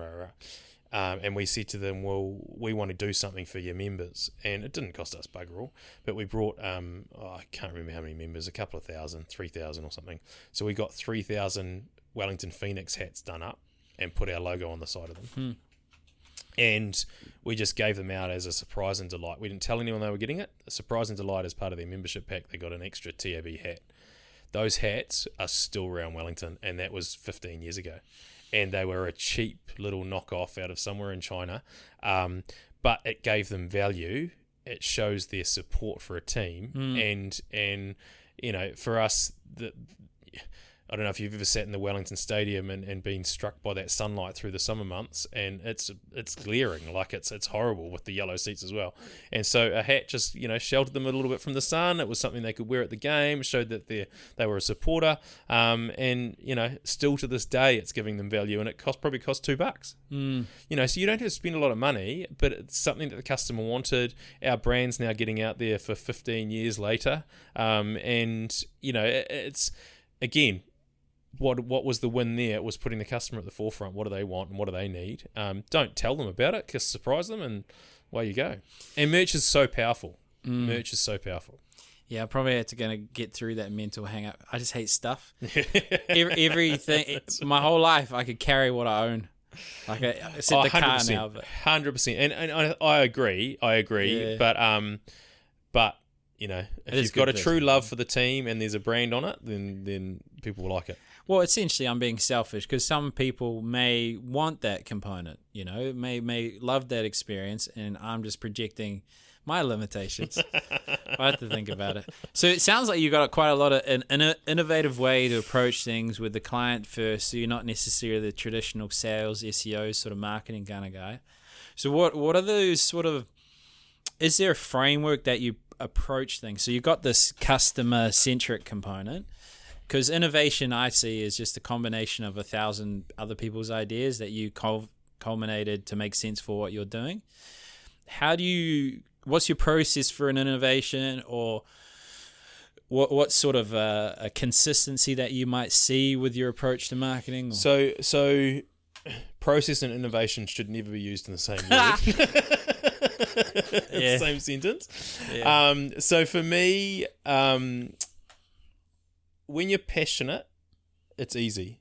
and we said to them, well, we want to do something for your members, and it didn't cost us bugger all, but we brought I can't remember how many members, a couple of thousand, 3,000 or something. So we got 3,000 Wellington Phoenix hats done up and put our logo on the side of them. And we just gave them out as a surprise and delight. We didn't tell anyone they were getting it. A surprise and delight as part of their membership pack. They got an extra TAB hat. Those hats are still around Wellington, and that was 15 years ago. And they were a cheap little knockoff out of somewhere in China. But it gave them value. It shows their support for a team. And for us, I don't know if you've ever sat in the Wellington Stadium and been struck by that sunlight through the summer months, and it's glaring, like it's horrible with the yellow seats as well. And so a hat just sheltered them a little bit from the sun. It was something they could wear at the game, showed that they were a supporter, and still to this day it's giving them value, and it probably cost $2. So you don't have to spend a lot of money, but it's something that the customer wanted. Our brand's now getting out there for 15 years later, and it's again. What was the win there? It was putting the customer at the forefront. What do they want and what do they need? Don't tell them about it, just surprise them, and away you go. And merch is so powerful. Merch is so powerful. Yeah, I probably had to get through that mental hang-up. I just hate stuff. Everything. My whole life, I could carry what I own. Like except the car now. 100%. And I agree. Yeah. But if you've got a true love for the team and there's a brand on it, then people will like it. Well, essentially, I'm being selfish because some people may want that component, may love that experience, and I'm just projecting my limitations. I have to think about it. So it sounds like you got quite a lot of an innovative way to approach things with the client first, so you're not necessarily the traditional sales, SEO sort of marketing kind of guy. So what are those sort of... Is there a framework that you approach things? So you've got this customer-centric component, because innovation, I see, is just a combination of 1,000 other people's ideas that you culminated to make sense for what you're doing. What's your process for an innovation, or what sort of a consistency that you might see with your approach to marketing? So process and innovation should never be used in the same word. Yeah. Same sentence. Yeah. So for me, when you're passionate, it's easy,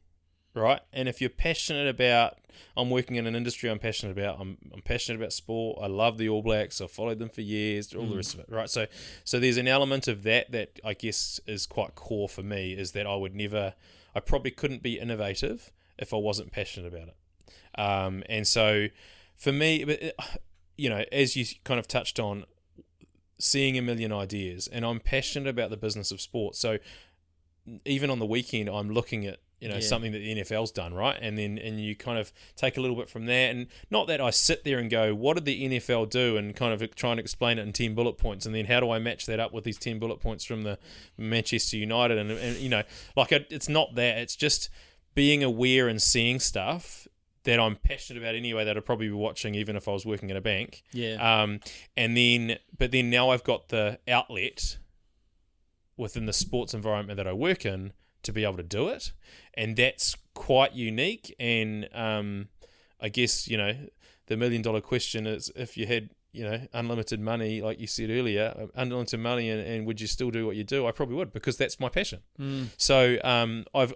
right? And if you're passionate about, I'm working in an industry I'm passionate about. I'm passionate about sport. I love the All Blacks. I've followed them for years. All the rest of it, right? So there's an element of that I guess is quite core for me. Is that I probably couldn't be innovative if I wasn't passionate about it. And so for me, as you kind of touched on, seeing a million ideas, and I'm passionate about the business of sport. So even on the weekend, I'm looking at something that the NFL's done, right? And you kind of take a little bit from there, and not that I sit there and go, what did the NFL do, and kind of try and explain it in 10 bullet points, and then how do I match that up with these 10 bullet points from the Manchester United, and it's not that. It's just being aware and seeing stuff that I'm passionate about anyway, that I'd probably be watching even if I was working at a bank. Yeah. But then now I've got the outlet within the sports environment that I work in to be able to do it, and that's quite unique. And I guess the $1 million question is, if you had unlimited money, like you said earlier, unlimited money, and would you still do what you do? I probably would, because that's my passion. So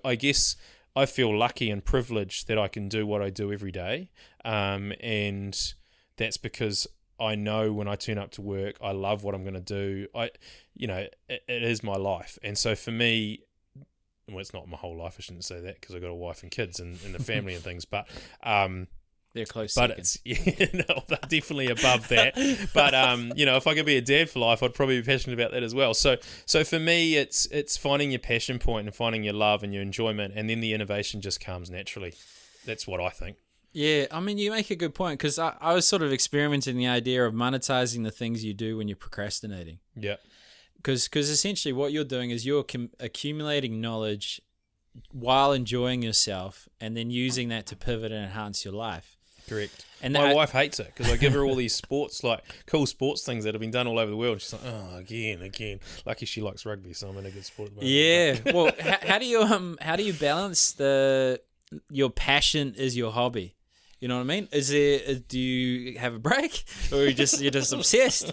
I guess I feel lucky and privileged that I can do what I do every day, and that's because I know when I turn up to work, I love what I'm going to do. It is my life. And so for me, well, it's not my whole life, I shouldn't say that, because I've got a wife and kids and the family and things, but they're close. But it's they're definitely above that. But if I could be a dad for life, I'd probably be passionate about that as well. So for me, it's finding your passion point and finding your love and your enjoyment, and then the innovation just comes naturally. That's what I think. Yeah, I mean, you make a good point, because I was sort of experimenting the idea of monetizing the things you do when you're procrastinating. Yeah. Because essentially what you're doing is you're accumulating knowledge while enjoying yourself, and then using that to pivot and enhance your life. Correct. And my wife hates it because I give her all these sports, like cool sports things that have been done all over the world. She's like, oh, again. Lucky she likes rugby, so I'm in a good sport at the moment. Yeah. Well, how do you balance your passion is your hobby? You know what I mean? Do you have a break, or you're just obsessed?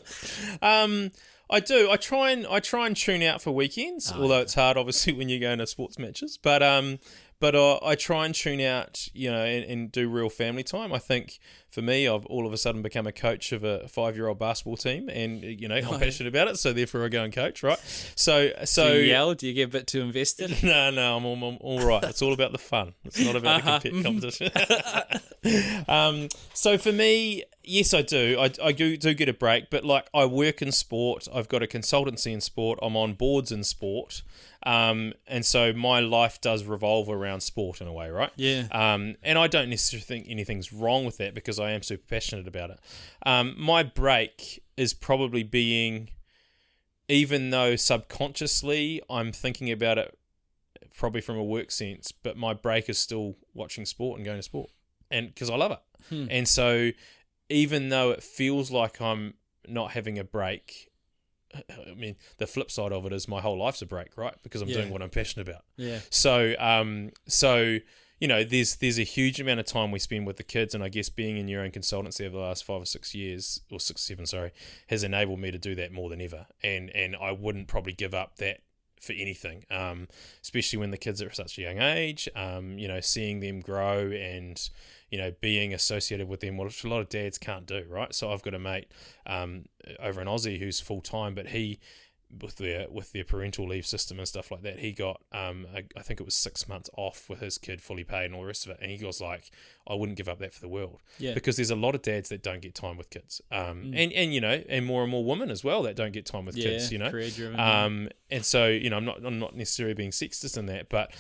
I do. I try and tune out for weekends, although it's hard, obviously, when you're going to sports matches. But I try and tune out, and do real family time. I think for me, I've all of a sudden become a coach of a 5-year-old basketball team, and I'm passionate about it, so therefore I go and coach, right? So do you yell? Do you get a bit too invested? No, I'm all right. It's all about the fun. It's not about the competition. So for me, yes, I do. I do get a break, but like I work in sport. I've got a consultancy in sport. I'm on boards in sport. And so my life does revolve around sport in a way, right? Yeah. And I don't necessarily think anything's wrong with that because I am super passionate about it. My break is probably being, even though subconsciously I'm thinking about it probably from a work sense, but my break is still watching sport and going to sport, and because I love it. And so even though it feels like I'm not having a break, I mean, the flip side of it is my whole life's a break, right? Because I'm doing what I'm passionate about. Yeah. So, there's a huge amount of time we spend with the kids, and I guess being in your own consultancy over the last 5 or 6 years, or 6, 7, has enabled me to do that more than ever. And I wouldn't probably give up that for anything, especially when the kids are at such a young age, seeing them grow and, being associated with them, which a lot of dads can't do, right? So I've got a mate over in Aussie who's full-time, but he, with their parental leave system and stuff like that, he got, I think it was 6 months off with his kid fully paid and all the rest of it. And he was like, I wouldn't give up that for the world. Yeah. Because there's a lot of dads that don't get time with kids. And more and more women as well that don't get time with kids, career driven. And so, I'm not necessarily being sexist in that, but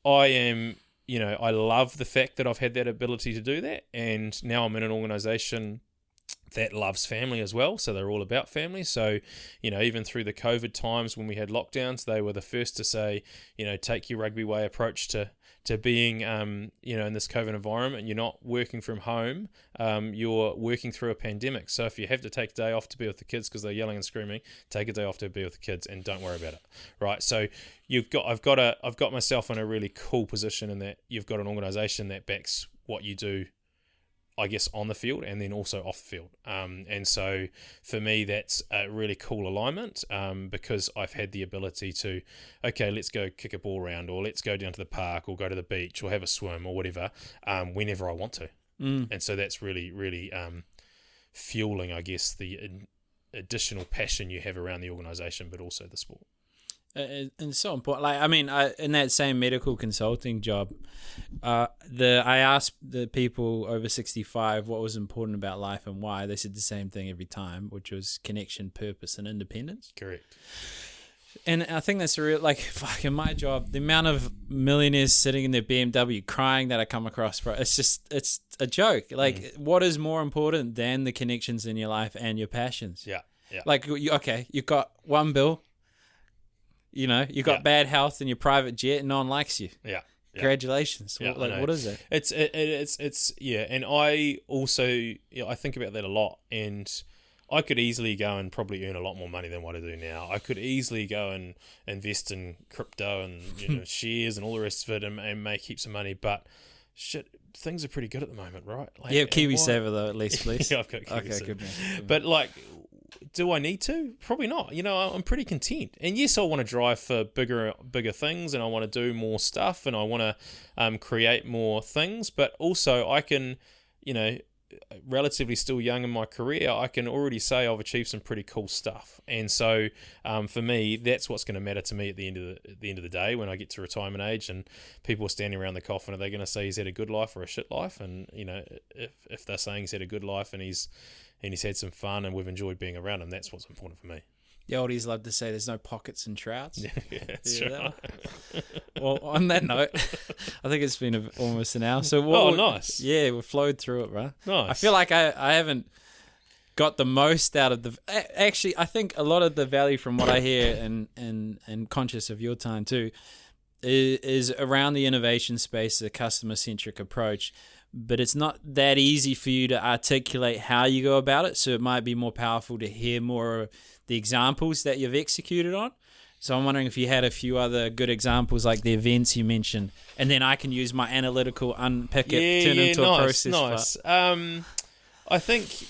I am, I love the fact that I've had that ability to do that. And now I'm in an organization that loves family as well, so they're all about family. So, even through the COVID times when we had lockdowns, they were the first to say, take your rugby way approach to being, in this COVID environment. You're not working from home, you're working through a pandemic. So if you have to take a day off to be with the kids because they're yelling and screaming, take a day off to be with the kids and don't worry about it, right? So I've got myself in a really cool position in that you've got an organisation that backs what you do, I guess, on the field and then also off the field. And so for me, that's a really cool alignment because I've had the ability to, okay, let's go kick a ball around, or let's go down to the park or go to the beach or have a swim or whatever, whenever I want to. And so that's really, really fueling, I guess, the additional passion you have around the organisation, but also the sport. And so important. Like, I mean, in that same medical consulting job, I asked the people over 65 what was important about life and why. They said the same thing every time, which was connection, purpose, and independence. Correct. And I think that's a real, like, fuck, in my job, the amount of millionaires sitting in their BMW crying that I come across, bro, it's a joke. Like, what is more important than the connections in your life and your passions? Yeah. Like, you've got one bill. You got bad health in your private jet and no one likes you. Yeah. Congratulations. Yeah, what is it? It's and I also, I think about that a lot, and I could easily go and probably earn a lot more money than what I do now. I could easily go and invest in crypto and shares and all the rest of it and make heaps of money, but shit, things are pretty good at the moment, right? Like, yeah, KiwiSaver though, at least, please. Yeah, I've got KiwiSaver. Okay, good man. But like, do I need to? Probably not. I'm pretty content. And yes, I want to drive for bigger things, and I want to do more stuff, and I want to create more things. But also, I can, relatively still young in my career, I can already say I've achieved some pretty cool stuff. And so, for me, that's what's going to matter to me at the end of the day when I get to retirement age, and people are standing around the coffin. Are they going to say he's had a good life or a shit life? And if they're saying he's had a good life and he's had some fun and we've enjoyed being around him, that's what's important for me. The oldies love to say there's no pockets in trouts. Yeah, that's right. Well, on that note, I think it's been almost an hour. So nice. Yeah, we've flowed through it, bro. Nice. I feel like I haven't got the most out of the... Actually, I think a lot of the value from what I hear and conscious of your time too is around the innovation space, the customer-centric approach. but it's not that easy for you to articulate how you go about it. So it might be more powerful to hear more of the examples that you've executed on. So I'm wondering if you had a few other good examples, like the events you mentioned, and then I can use my analytical unpick it, turn it into a process. Nice. I think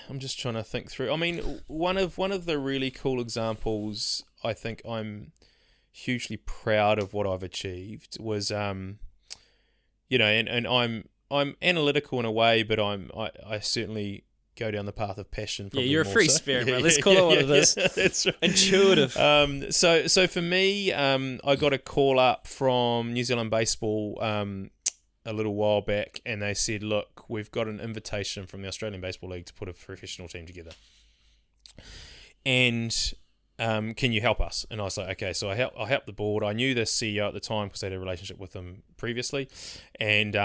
I'm just trying to think through. I mean, one of the really cool examples I think I'm hugely proud of what I've achieved was, and I'm analytical in a way, but I certainly go down the path of passion. Yeah, you're a free spirit, bro. Let's call it what it is. That's right. Intuitive. So for me, I got a call up from New Zealand Baseball a little while back, and they said, "Look, we've got an invitation from the Australian Baseball League to put a professional team together, and can you help us?" And I was like, "Okay." So I helped the board. I knew the CEO at the time because I had a relationship with them previously, and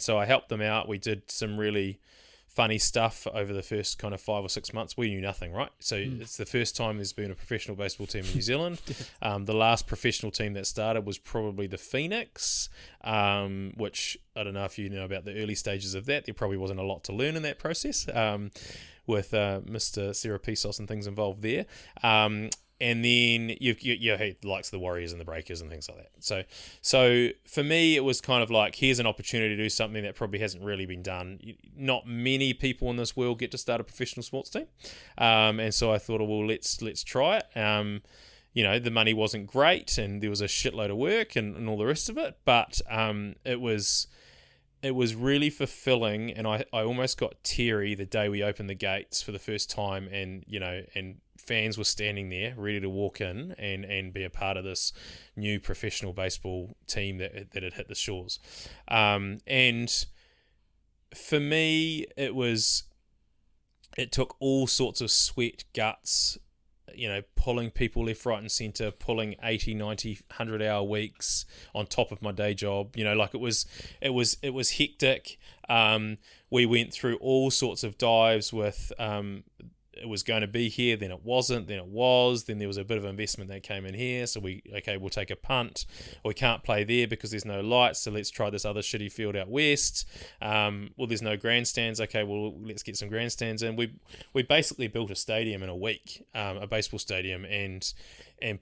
so I helped them out. We did some really funny stuff over the first kind of 5 or 6 months. We knew nothing, right? So it's the first time there's been a professional baseball team in New Zealand. The last professional team that started was probably the Phoenix, which I don't know if you know about the early stages of that. There probably wasn't a lot to learn in that process with Mr. Serapisos and things involved there. And then you the likes of the Warriors and the Breakers and things like that. So for me, it was kind of like, here's an opportunity to do something that probably hasn't really been done. Not many people in this world get to start a professional sports team, and so I thought, well, let's try it. The money wasn't great, and there was a shitload of work and all the rest of it, but it was really fulfilling, and I almost got teary the day we opened the gates for the first time, and fans were standing there ready to walk in and be a part of this new professional baseball team that had hit the shores. And for me, it took all sorts of sweat, guts, pulling people left, right and centre, pulling 80, 90, 100-hour weeks on top of my day job. It was hectic. We went through all sorts of dives with it was going to be here, then it wasn't, then it was, then there was a bit of investment that came in here, so we'll take a punt, or we can't play there because there's no lights, so let's try this other shitty field out west. Well, there's no grandstands, okay, well, let's get some grandstands in. We basically built a stadium in a week, a baseball stadium, and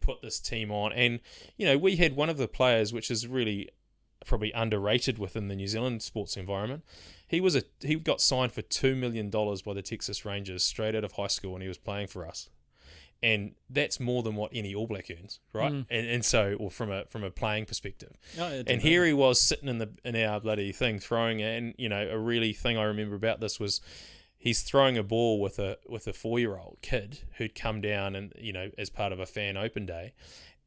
put this team on, and we had one of the players, which is really probably underrated within the New Zealand sports environment. He got signed for $2 million by the Texas Rangers straight out of high school, and he was playing for us, and that's more than what any All Black earns, right? And so, or from a playing perspective. And here he was sitting in our bloody thing throwing, and a really thing I remember about this was he's throwing a ball with a 4-year-old kid who'd come down and as part of a fan open day,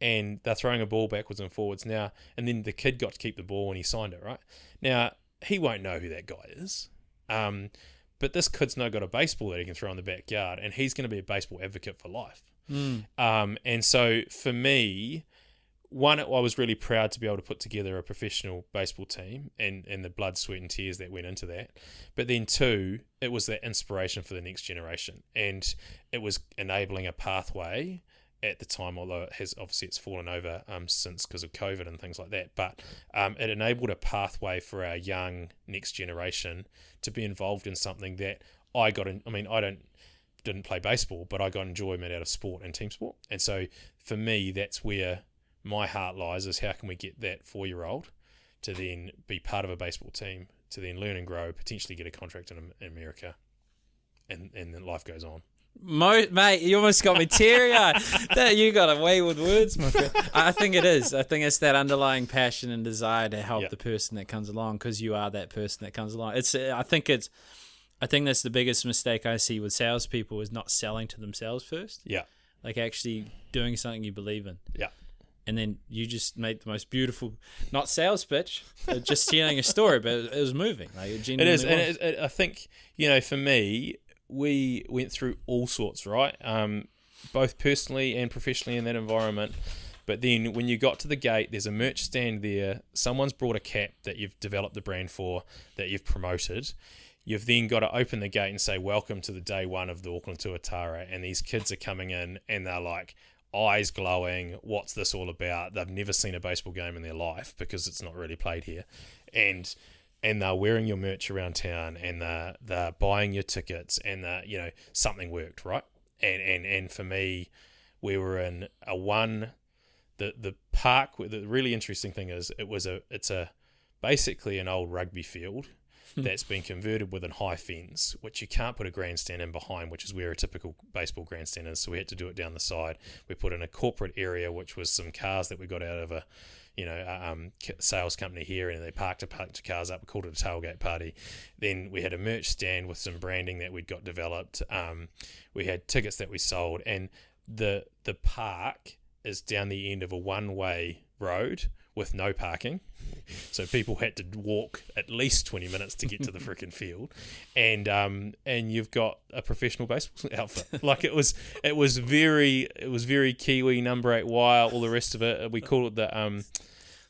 and they're throwing a ball backwards and forwards now, and then the kid got to keep the ball and he signed it, right? Now, he won't know who that guy is, but this kid's now got a baseball that he can throw in the backyard, and he's going to be a baseball advocate for life. And so for me, one, I was really proud to be able to put together a professional baseball team and the blood, sweat and tears that went into that. But then two, it was that inspiration for the next generation, and it was enabling a pathway at the time, although it's fallen over since because of COVID and things like that, but it enabled a pathway for our young next generation to be involved in something that I didn't play baseball, but I got enjoyment out of sport and team sport. And so for me, that's where my heart lies, is how can we get that 4-year-old to then be part of a baseball team, to then learn and grow, potentially get a contract in America, and then life goes on. Mate, you almost got me teary-eyed. You got away with words, my friend. I think it is. I think it's that underlying passion and desire to help the person that comes along, because you are that person that comes along. I think that's the biggest mistake I see with salespeople, is not selling to themselves first. Yeah. Like actually doing something you believe in. Yeah. And then you just made the most beautiful, not sales pitch, just telling a story, but it was moving. Like it genuinely was. And I think, for me, we went through all sorts, right? Both personally and professionally in that environment. But then when you got to the gate, there's a merch stand there. Someone's brought a cap that you've developed the brand for, that you've promoted. You've then got to open the gate and say, welcome to the day one of the Auckland Tuatara. And these kids are coming in and they're like, eyes glowing, what's this all about? They've never seen a baseball game in their life because it's not really played here. And and they're wearing your merch around town, and they're buying your tickets, and something worked, right? And for me, we were in the park. The really interesting thing is it's basically an old rugby field that's been converted with a high fence, which you can't put a grandstand in behind, which is where a typical baseball grandstand is. So we had to do it down the side. We put in a corporate area, which was some cars that we got out of a sales company here, and they parked a bunch of cars up. We called it a tailgate party. Then we had a merch stand with some branding that we'd got developed. We had tickets that we sold, and the park is down the end of a one-way road with no parking. So people had to walk at least 20 minutes to get to the freaking field, and you've got a professional baseball outfit. Like it was very Kiwi, number 8 wire, all the rest of it. We call it the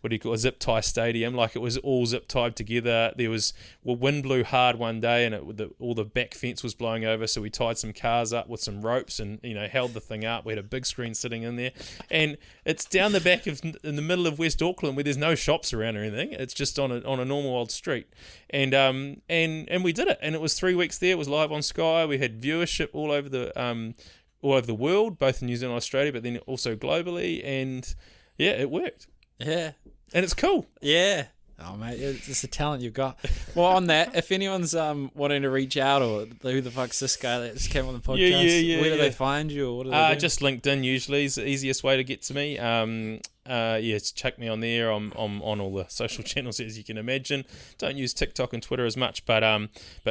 a zip tie stadium. Like it was all zip tied together. There was wind blew hard one day, and all the back fence was blowing over. So we tied some cars up with some ropes, and held the thing up. We had a big screen sitting in there, and it's down the back in the middle of West Auckland, where there's no shops around or anything. It's just on a normal old street, and we did it, and it was 3 weeks there. It was live on Sky. We had viewership all over the world, both in New Zealand and Australia, but then also globally, and yeah, it worked. Yeah. And it's cool. Yeah. Oh, mate, it's a talent you've got. Well, on that, if anyone's wanting to reach out, or who the fuck's this guy that just came on the podcast, where do they find you, or what do they do? Just LinkedIn usually is the easiest way to get to me. Check me on there. I'm on all the social channels, as you can imagine. Don't use TikTok and Twitter as much, but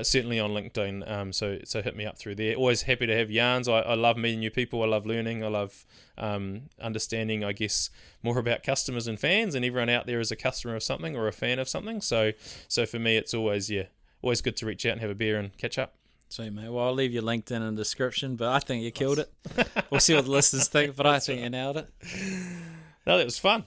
certainly on LinkedIn. So hit me up through there. Always happy to have yarns. I love meeting new people. I love learning. I love understanding, I guess, more about customers and fans, and everyone out there is a customer of something or a fan of something. So for me, it's always good to reach out and have a beer and catch up. Sweet, mate. Well, I'll leave your LinkedIn in the description, but I think you killed it. We'll see what the listeners think, but I think you nailed it. No, that was fun.